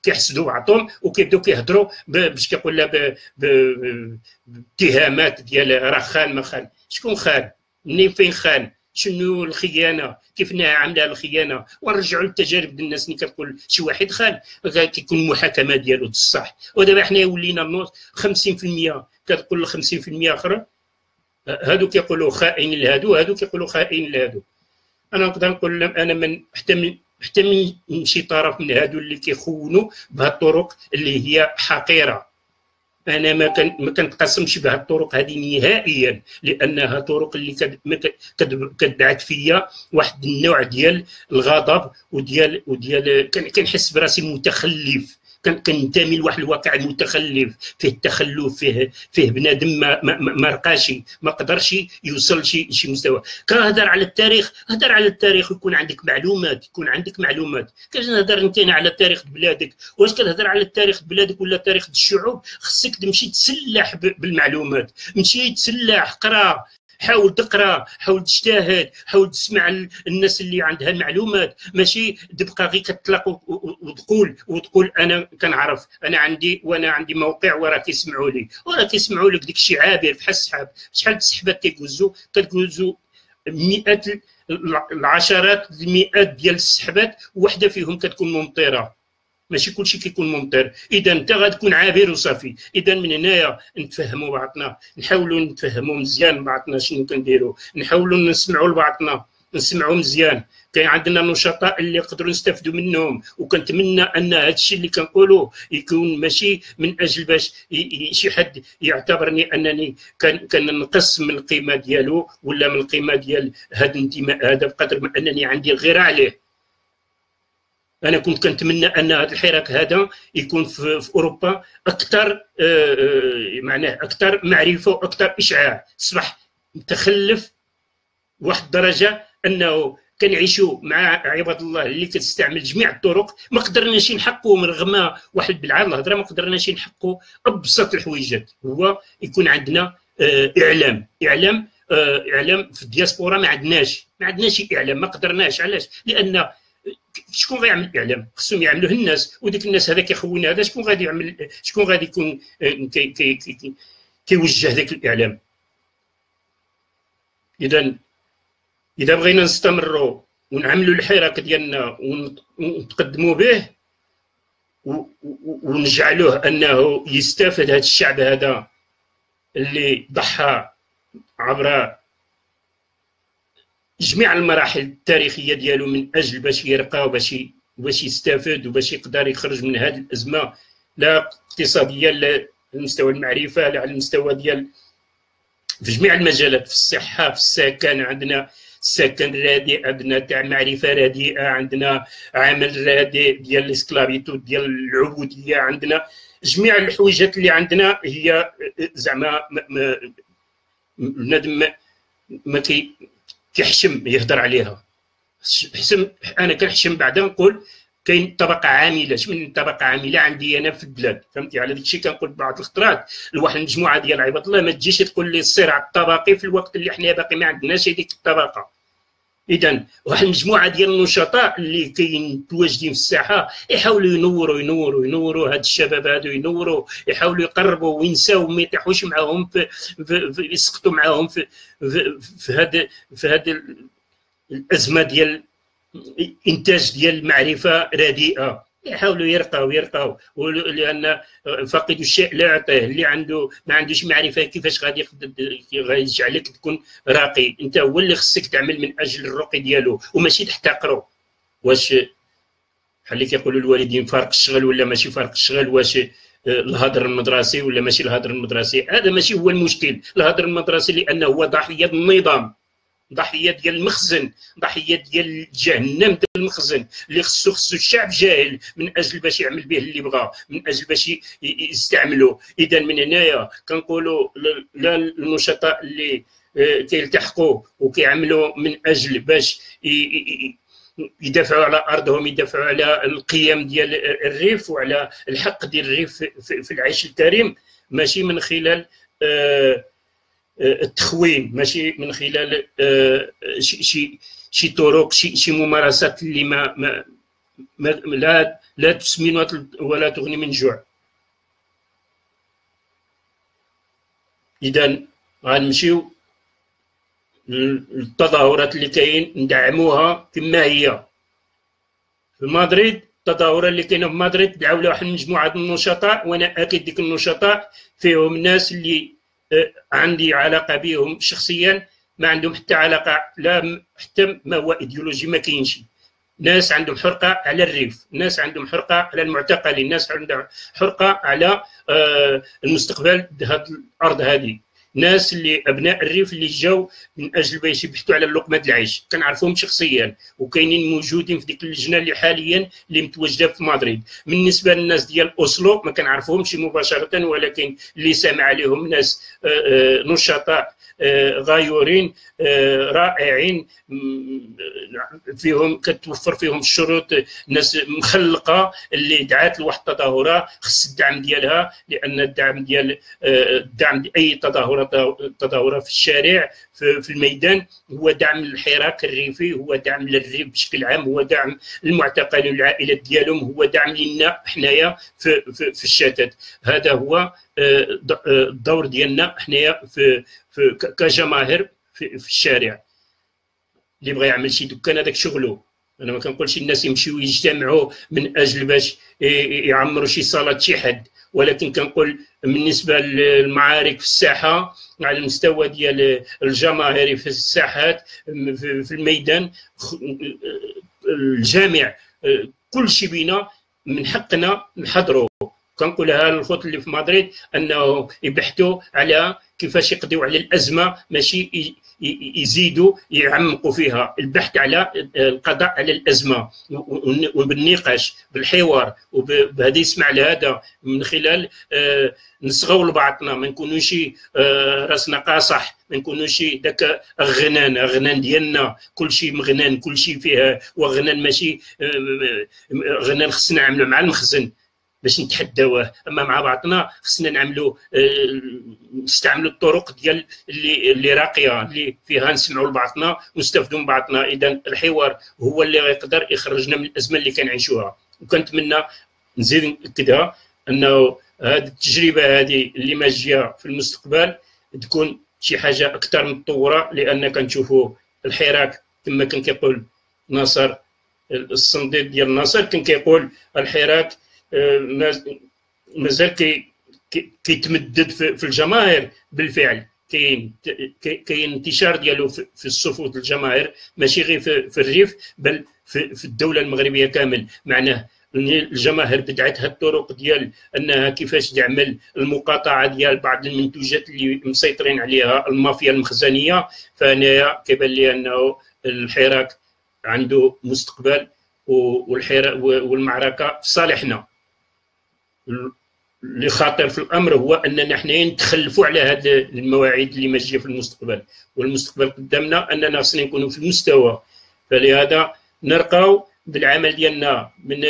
كيحسدوا بعضهم وكيبداو كيهضروا باش كيقول لا باتهامات ديال راه خان ما خان. شكون خان؟ منين فين خان؟ شنو الخيانه؟ كيف عامله الخيانه؟ ونرجعوا للتجارب ديال الناس. اللي كتقول شي واحد خان كيكون المحاكمه ديالو الصح. ودابا حنا ولينا 50% كتقول 50% اخرى هادو كيقولوا خائن لهادو، هادو كيقولوا خائن لهادو. انا نقدر نقول انا من حتى من شي طرف من هادو اللي كيخونوا بهذه الطرق اللي هي حقيره. انا ما كنتقاسمش بهذه الطرق هذه نهائيا، لانها طرق اللي كتبعث فيا واحد النوع ديال الغضب وديال كنحس براسي متخلف كننتمي لواحد الواقع متخلف، فيه التخلف، فيه بنادم ما رقاشي، ما قدرش يوصل شي مستوى. كنهضر على التاريخ، هضر على التاريخ ويكون عندك معلومات، كنهضر انت على تاريخ بلادك. واش كتهضر على تاريخ بلادك ولا تاريخ الشعوب؟ خصك تمشي تسلح بالمعلومات، مشي تسلح، قرا، حاول تقرا، حاول تجتهد، حاول تسمع الناس اللي عندها المعلومات، ماشي تبقى غير كتطلق وتقول انا كنعرف، انا عندي موقع وراه كيسمعوا لك داك الشيء عابر بحال السحاب. شحال السحبات كتجوزوا مئات العشرات المئات ديال السحبات، وحده فيهم كتكون ممطره، ماشي كلشي كيكون ممطر. اذا انت غتكون عابر وصافي. اذا من هنايا نتفهموا بعضنا، نحاولوا نتفهموا مزيان بعضنا شنو كنديروا، نحاولوا نسمعوا لبعضنا، نسمعوا مزيان. كاين عندنا نشطاء اللي يقدروا نستافدوا منهم، وكنتمنى ان هذا الشيء اللي كنقولوا يكون ماشي من اجل باش شي حد يعتبرني انني كننقص من القيمه ديالو ولا من القيمه ديال هذا الانتماء هذا، بقدر ما انني عندي الغيره عليه. انا كنت كنتمنى ان هذا الحراك هذا يكون في اوروبا اكثر، معناه اكثر معرفه واكثر اشعاع. اصبح متخلف واحد الدرجه انه كنعيشوا مع عباد الله اللي كتستعمل جميع الطرق، ما قدرناش نحققوا من رغم واحد بالعاد الهضره، ما قدرناش نحققوا ابسط الحويجات، هو يكون عندنا اعلام في الدياسبورا. ما عندناش اعلام، ما قدرناش. علاش؟ لان شكون غيعمل اعلام؟ خصهم يعملوه الناس، وديك الناس هذا كيخوننا هذا، شكون غادي يعمل؟ شكون غادي يكون كيوجه ذاك الاعلام؟ اذا بغينا نستمروا ونعملوا الحراك ديالنا ونتقدموا به ونجعلوه انه يستافد هذا الشعب هذا اللي ضحى عبر جميع المراحل التاريخيه ديالو من اجل باش يرقى وباش يستافد وباش يقدر يخرج من هذه الازمه، لا اقتصاديه لا على مستوى المعرفه لا على المستوى ديال في جميع المجالات، في الصحه، في السكن، عندنا السكن رديء، عندنا تاع معرفه رديئه، عندنا عمل رديء ديال الاسكلافيتو ديال العبوديه، عندنا جميع الحويجات اللي عندنا هي زعما بنادم ما كيحشم يهضر عليها. انا كنحشم بعدا نقول كاين طبقه عامله. شمن طبقه عامله عندي انا في البلاد؟ فهمتي؟ على داك الشيء كنقول بعض الخطرات لواحد المجموعه ديال عباد الله ما تجيش تقول لي الصراع الطبقي في الوقت اللي حنا باقي ما عندناش هذيك الطبقه. اذا واحد المجموعه ديال النشطاء اللي متواجدين في الساحه يحاولوا ينوروا هاد الشباب هادو، يحاولوا يقربوا وينساو، ما يطيحوش معاهم يسقطوا معاهم في هذا الازمه ديال انتاج ديال المعرفه رديئه. يحاولوا يرقاو لان فاقد الشيء لا يعطيه. اللي ما عندوش معرفه كيفاش غادي يجعلك تكون راقي؟ انت هو اللي خصك تعمل من اجل الرقي ديالو وماشي تحتقره. واش بحال اللي كيقولوا الوالدين فارق الشغل ولا ماشي فارق الشغل؟ واش الهدر المدرسي ولا ماشي الهدر المدرسي؟ هذا ماشي هو المشكل. الهدر المدرسي لانه هو ضحيه النظام، ضحيه ديال المخزن، ضحيه ديال جهنم ديال المخزن اللي خصو الشعب جاهل من اجل باش يعمل به اللي بغى، من اجل باش يستعملوا. اذا من هنايا كنقولوا لا النشطاء اللي كيلتحقوا وكيعملوا من اجل باش يدافعوا على ارضهم، يدافعوا على القيم ديال الريف وعلى الحق ديال الريف في العيش الكريم، ماشي من خلال التخوين، ماشي من خلال شي طرق، شي ممارسات اللي ما لا تسمن ولا تغني من جوع. اذا غنمشيو التظاهرات اللي كاين ندعموها كما هي. في مدريد التظاهرات اللي كاينه في مدريد دعاو لها واحد المجموعه من النشطاء، وانا اكيد ديك النشطاء فيهم ناس اللي عندي علاقه بهم شخصيا، ما عندهم حتى علاقه لا حتى ما هو ايديولوجي، ما كاينش. ناس عندهم حرقه على الريف، ناس عندهم حرقه على المعتقلين، ناس عندهم حرقه على المستقبل هذه الارض هذه. ناس اللي ابناء الريف اللي جاوا من اجل باش يبحثوا على لقمه العيش، كنعرفهم شخصيا وكاينين موجودين في ديك اللجنه اللي حاليا اللي متواجده في مدريد. بالنسبه للناس ديال اوسلو ما كنعرفهمش مباشره، ولكن اللي سامع عليهم ناس نشطاء غايورين رائعين، فيهم كتوفر فيهم الشروط، ناس مخلقه اللي دعات لواحد التظاهره خص الدعم ديالها، لان الدعم ديال اي تظاهره في الشارع في الميدان هو دعم الحراك الريفي، هو دعم للريف بشكل عام، هو دعم المعتقلين والعائلات ديالهم، هو دعم لنا حنايا في الشتات. هذا هو الدور ديالنا حنايا كجماهير في الشارع. اللي بغى يعمل شي دكان هذاك شغله، انا ما كنقولش الناس يمشيو يجتمعوا من اجل باش يعمروا شي صاله شي حد، ولكن كنقول بالنسبه للمعارك في الساحه على المستوى ديال الجماهيري في الساحات في الميدان الجامع، كل شيء بينا من حقنا نحضروا. كنقولها للخوت اللي في مدريد انه يبحثوا على كيفاش يقضيوا على الازمه، ماشي يزيدوا يعمقوا فيها. البحث على القضاء على الازمه وبالنقاش بالحوار وبهذا يسمع لهذا من خلال نصغوا لبعضنا، ما نكونوش راسنا قاصح، ما نكونوش داك غنان ديالنا كل شيء مغنان كل شيء فيها وغنان، ماشي غنان خصنا نعملوا مع المخزن باش نتحداوه، اما مع بعضنا خصنا نعملوا نستعملوا الطرق ديال اللي راقيه اللي فيها نسمعوا لبعضنا ونستافدوا من بعضنا. اذا الحوار هو اللي غيقدر يخرجنا من الازمه اللي كنعيشوها. وكنتمنى نزيد ناكدها انه هذه التجربه هذه اللي ماجيه في المستقبل تكون شي حاجه اكثر متطوره، لان كنشوفوا الحراك كما كان كيقول ناصر الصنديد ديال ناصر، كان كيقول الحراك مازال كيتمدد في الجماهير. بالفعل كاين انتشار ديالو في الصفوف الجماهير، ماشي غير في الريف بل في الدوله المغربيه كامل. معناه الجماهير بدعت هاد الطرق ديال انها كيفاش تعمل المقاطعه ديال بعض المنتوجات اللي مسيطرين عليها المافيا المخزنيه. فانا كيبان لي انه الحراك عنده مستقبل، والمعركه في صالحنا. اللي خاطر في الامر هو اننا حنا نتخلفوا على هذه المواعيد اللي ماجيه في المستقبل، والمستقبل قدامنا اننا خصنا نكونوا في المستوى. فلهذا نرقاو بالعمل ديالنا من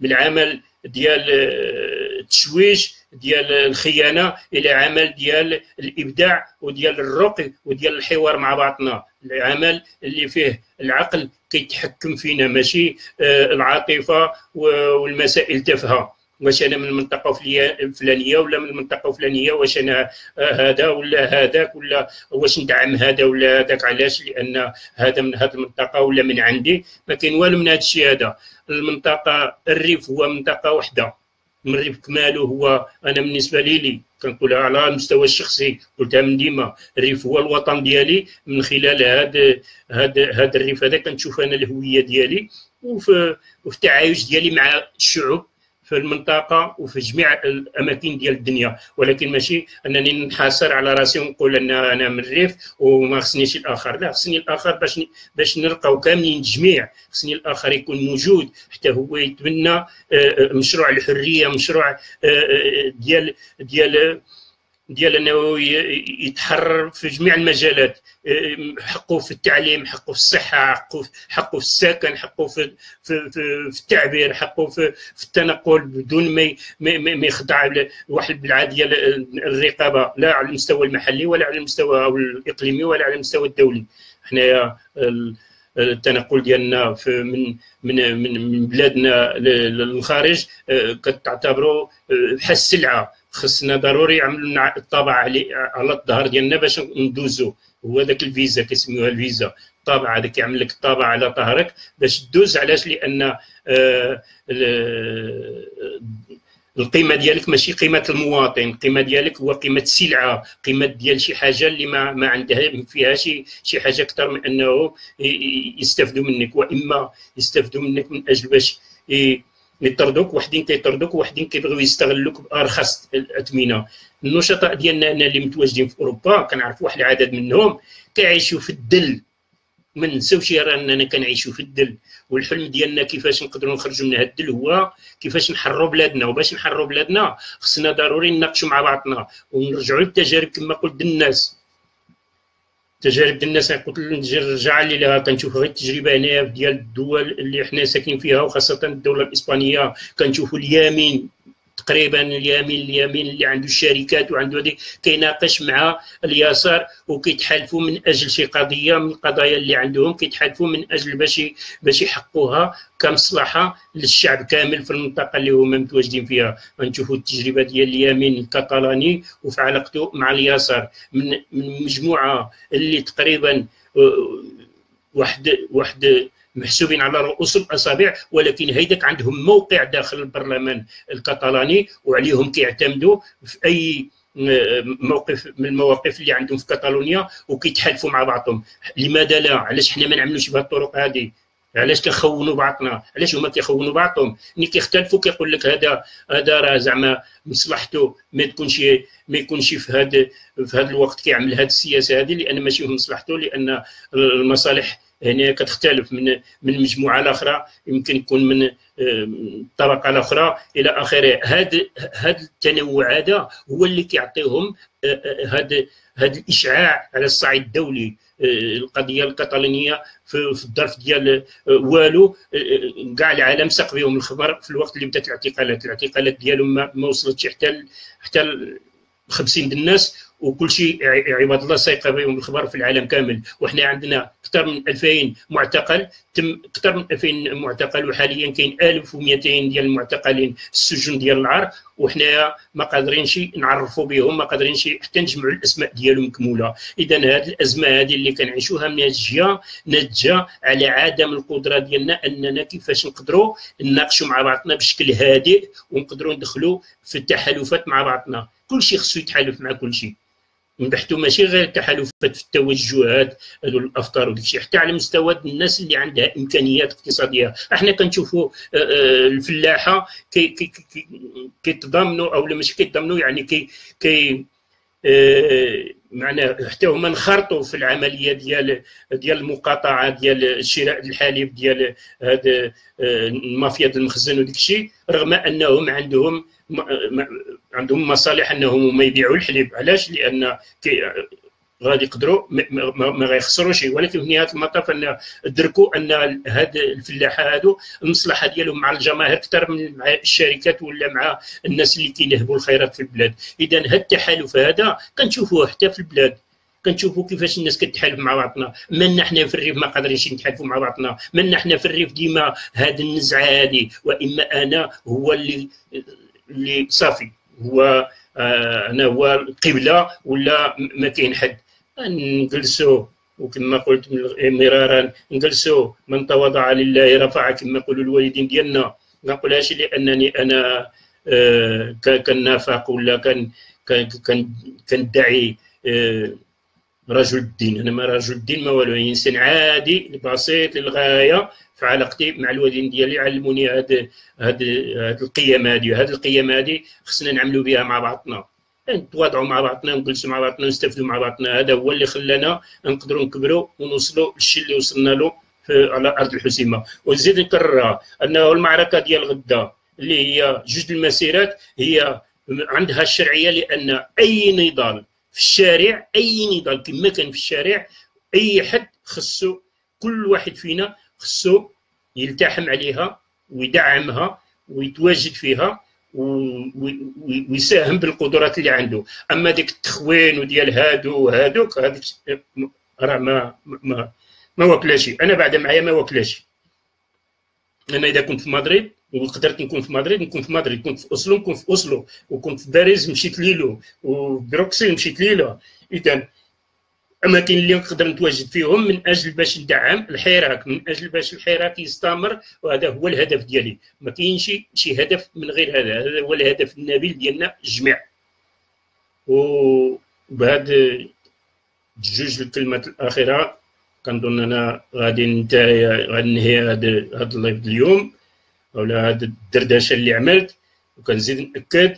العمل ديال التشويش ديال الخيانه الى عمل ديال الابداع وديال الرقي وديال الحوار مع بعضنا، العمل اللي فيه العقل كيتحكم فينا، ماشي العاطفه والمسائل تافهه. واش انا من المنطقه الفلانيه ولا من المنطقه الفلانيه، واش انا هذا ولا هذاك، ولا واش ندعم هذا ولا هذاك، علاش؟ لان هذا من هذه المنطقه ولا من عندي. ما كاين والو من هذا الشيء هذا. المنطقه الريف هو منطقه واحده، من الريف كماله هو. انا بالنسبه لي كنقولها على المستوى الشخصي، قلتها من ديما، الريف هو الوطن ديالي. من خلال هذا الريف هذا كنشوف انا الهويه ديالي وفي التعايش ديالي مع الشعوب في المنطقه وفي جميع الاماكن ديال الدنيا. ولكن ماشي انني نحاصر على راسي ونقول ان انا من الريف وما خصنيش الاخر، لا، خصني الاخر باش نلقاو كاملين جميع. خصني الاخر يكون موجود حتى هو يتبنى مشروع الحريه، مشروع ديال انه يتحرر في جميع المجالات، حقه في التعليم، حقه في الصحه، حقه في السكن، حقه في التعبير، حقه في التنقل بدون ما يخضع لواحد بالعاده ديال الرقابه، لا على المستوى المحلي ولا على المستوى الاقليمي ولا على المستوى الدولي. حنايا التنقل ديالنا من بلادنا للخارج كتعتبروا بحال السلعه، خصنا ضروري يعملوا لنا الطابع على الظهر ديالنا باش ندوزو. هو ذاك الفيزا كيسميوها الفيزا، الطابع هذا كيعمل لك الطابع على ظهرك باش تدوز. علاش؟ لان القيمه ديالك ماشي قيمه المواطن، القيمه ديالك هو قيمه السلعه، قيمه ديال شي حاجه اللي ما عندها فيها شي حاجه اكثر من انه يستافدوا منك، واما يستافدوا منك من اجل باش يطردوك، وحدين كيطردوك، وحدين كيبغيو يستغلوك بارخص الاثمنه. النشطاء ديالنا اللي متواجدين في اوروبا كنعرف واحد العدد منهم كيعيشوا في الدل، ما نساوش اننا كنعيشوا في الدل، والحلم ديالنا كيفاش نقدروا نخرجوا من هذا الدل هو كيفاش نحرروا بلادنا. وباش نحرروا بلادنا خصنا ضروري نناقشوا مع بعضنا ونرجعوا للتجارب كما قلت الناس. تجارب الناس قلت نرجع لها، كنشوف غير التجربه هنايا ديال الدول اللي حنا ساكنين فيها، وخاصه الدوله الاسبانيه. كنشوفوا اليمين تقريبا، اليمين اللي عنده الشركات وعنده هذه كيناقش مع اليسار وكيتحالفوا من اجل شي قضيه من القضايا اللي عندهم، كيتحالفوا من اجل باش يحققوها كمصلحه للشعب كامل في المنطقه اللي هما متواجدين فيها. غنشوفوا التجربه ديال اليمين الكتالاني وفي علاقته مع اليسار من مجموعه اللي تقريبا واحد محسوبين على رؤوس الاصابع، ولكن هيداك عندهم موقع داخل البرلمان الكتالاني وعليهم كيعتمدوا في اي موقف من المواقف اللي عندهم في كاتالونيا وكيتحالفوا مع بعضهم. لماذا لا؟ علاش حنا ما نعملوش بهذه الطرق هذه؟ علاش كنخونوا بعضنا؟ علاش هما كيخونوا بعضهم؟ ملي كيختلفوا كيقول لك هذا راه زعما مصلحته ما يكونش في هذا الوقت كيعمل هذه السياسه هذه، لان ماشي في مصلحته، لان المصالح هنا كتختلف من مجموعه لاخرى، يمكن يكون من طبقه الاخرى الى اخره. هذا التنوع هذا هو اللي كيعطيهم هذا الاشعاع على الصعيد الدولي. القضيه الكتالونيه في الظرف ديال والو كاع العالم ساق بهم الخبر في الوقت اللي بدات الاعتقالات ديالهم ما وصلتش حتى 50 الناس، وكل شيء عباد الله سايقه بهم الخبر في العالم كامل. وحنا عندنا اكثر من 2000 معتقل، تم اكثر من 2000 معتقل، وحاليا كاين 1200 ديال المعتقلين في السجون ديال العار، وحنا ما قادرينش نعرفوا بهم، ما قادرينش حتى نجمعوا الاسماء ديالهم مكموله. اذا هذه الازمه هذه اللي كنعيشوها ناتجه على عدم القدره ديالنا اننا كيفاش نقدروا نناقشوا مع بعضنا بشكل هادئ ونقدروا ندخلوا في التحالفات مع بعضنا. كل شيء خصو يتحالف مع كل شيء، نبحثوا ماشي غير التحالفات في التوجهات هذو الافكار وداك الشيء، حتى على مستوى الناس اللي عندها امكانيات اقتصاديه. احنا كنشوفوا الفلاحه كيتضامنوا او ماشي كيتضامنوا، يعني كي معناه حتى هما انخرطوا في العمليه ديال المقاطعه ديال شراء الحليب ديال هذا المافيا ديال المخزن وداك الشيء، رغم انهم عندهم مصالح انهم ما يبيعوا الحليب. علاش؟ لان غادي يقدروا ما غيخسروش، ولكن في نهايه المطاف ان ادركوا ان هاد الفلاحه هادو المصلحه ديالهم مع الجماهير اكثر من مع الشركات ولا مع الناس اللي كينهبوا الخيرات في البلاد. اذا هاد التحالف هذا كنشوفوه حتى في البلاد، كنشوفوا كيفاش الناس كتحالف مع بعضنا. مالنا حنا في الريف ما قادرينش نتحالفوا مع بعضنا، مالنا حنا في الريف ديما هذه النزعه هذه، واما انا هو اللي صافي هو انا هو القبله ولا ما كاين حد. نجلسوا وكما قلت مرارا، نجلسوا من تواضع لله رفع كما يقولوا الوالدين ديالنا. ما نقولهاش لانني انا كنافق ولا كندعي رجل الدين. انا ما رجل الدين ما والو، انسان عادي بسيط للغايه في علاقتي مع الوالدين ديالي. علموني هاد القيم هذه، هاد القيم هذه خصنا نعملوا بها مع بعضنا، نتواضعوا مع بعضنا ونجلسوا مع بعضنا ونستافدوا مع بعضنا. هذا هو اللي خلانا نقدروا نكبروا ونوصلوا للشيء اللي وصلنا له على ارض الحسيمه. ونزيد نكررها انه المعركه ديال غدا اللي هي جوج المسيرات هي عندها الشرعيه، لان اي نضال في الشارع، اي نضال كما كان في الشارع، اي حد خصو، كل واحد فينا خصو يلتحم عليها ويدعمها ويتواجد فيها ويساهم بالقدرات اللي عنده. اما ديك التخوين وديال هادو وهادوك هذيك راه ما واكلاش. انا بعد معايا ما واكلاش. انا اذا كنت في مدريد وقدرت نكون في مدريد نكون في مدريد، كنت في اوسلو نكون في اوسلو، وكنت في باريس مشيت ليلو، وبروكسل مشيت ليلة. اذا اماكن اللي نقدر نتواجد فيهم من اجل باش ندعم الحراك، من اجل باش الحراك يستمر، وهذا هو الهدف ديالي. ما كاينش شي هدف من غير هذا هو الهدف النبيل ديالنا الجميع. وبهذا جوج الكلمات الاخيره كنظن انا غادي ننهي هذا اللايف اليوم. ولا هذه الدردشه اللي عملت. وكنزيد ناكد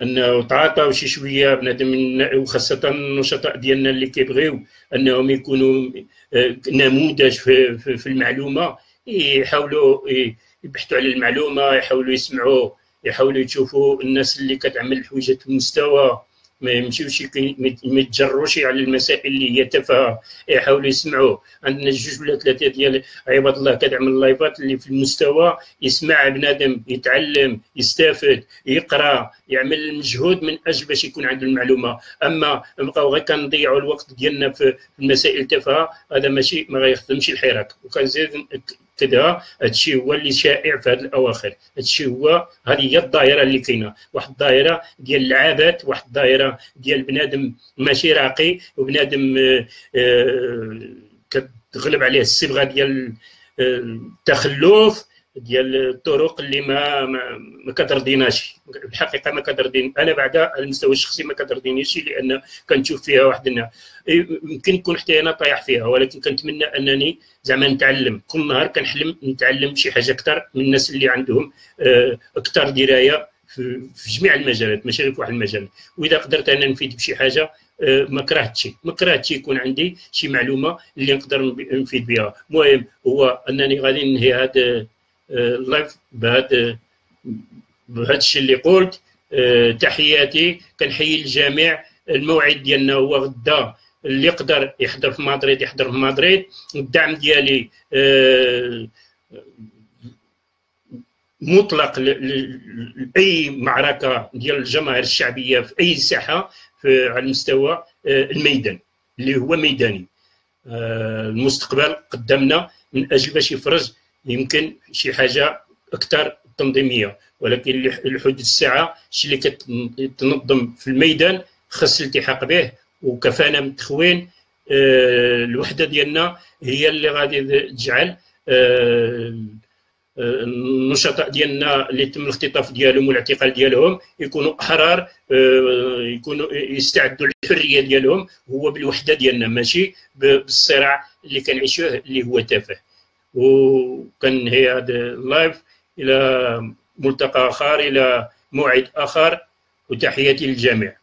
انه تعاطاو شي شويه بنادم، وخاصه النشطاء ديالنا اللي كيبغيو انهم يكونوا نموذج في المعلومه، يحاولوا يبحثوا على المعلومه، يحاولوا يسمعوا، يحاولوا يشوفوا الناس اللي كتعمل الحويجات في المستوى، ما يمشيوش ما يتجروش على المسائل اللي هي تافهه، يحاولوا يسمعوا. عندنا جوج ولا ثلاثه ديال عباد الله كتعمل لايفات اللي في المستوى، يسمع بنادم، يتعلم، يستافد، يقرا، يعمل المجهود من اجل باش يكون عنده المعلومه. اما نبقاو غير كنضيعوا الوقت ديالنا في المسائل التافهه، هذا ماشي ما غيخدمش الحراك. وكنزيد كذا هادشي هو اللي شائع في هذه الاواخر، هادشي هو، هذه هي الظاهره اللي كاينه، واحد الظاهره ديال العابات، واحد الظاهره ديال بنادم ماشي راقي، وبنادم كتغلب عليه الصبغه ديال التخلف، ديال الطرق اللي ما كترضيناش. الحقيقه ما كترضيني انا، بعد على المستوى الشخصي ما كترضينيش، لان كنشوف فيها واحد يمكن نكون حتى انا طايح فيها، ولكن كنتمنى انني زعما نتعلم كل نهار، كنحلم نتعلم شي حاجه اكثر من الناس اللي عندهم اكثر درايه في جميع المجالات، ماشي غير في واحد المجال. واذا قدرت انا نفيد بشي حاجه ما كرهتش يكون عندي شي معلومه اللي نقدر نفيد بها. المهم هو انني غادي ننهي هذا اللايف بهذا الشيء اللي قلت. تحياتي، كنحيي الجميع. الموعد ديالنا هو غدا، اللي يقدر يحضر في مدريد يحضر في مدريد. الدعم ديالي مطلق لاي معركه ديال الجماهير الشعبيه في اي ساحه على المستوى الميدان اللي هو ميداني. المستقبل قدامنا من اجل باش يفرج يمكن شي حاجه اكثر تنظيميه، ولكن لحدود الساعه الشيء اللي كتنظم في الميدان خاص الالتحاق به وكفانا من التخوين. الوحده ديالنا هي اللي غادي تجعل النشطاء ديالنا اللي تم الاختطاف ديالهم والاعتقال ديالهم يكونوا احرار، يكونوا يستعدوا للحريه ديالهم، هو بالوحده ديالنا ماشي بالصراع اللي كنعيشوه اللي هو تافه. وكنهي هذا اللايف الى ملتقى اخر، الى موعد اخر، وتحياتي للجميع.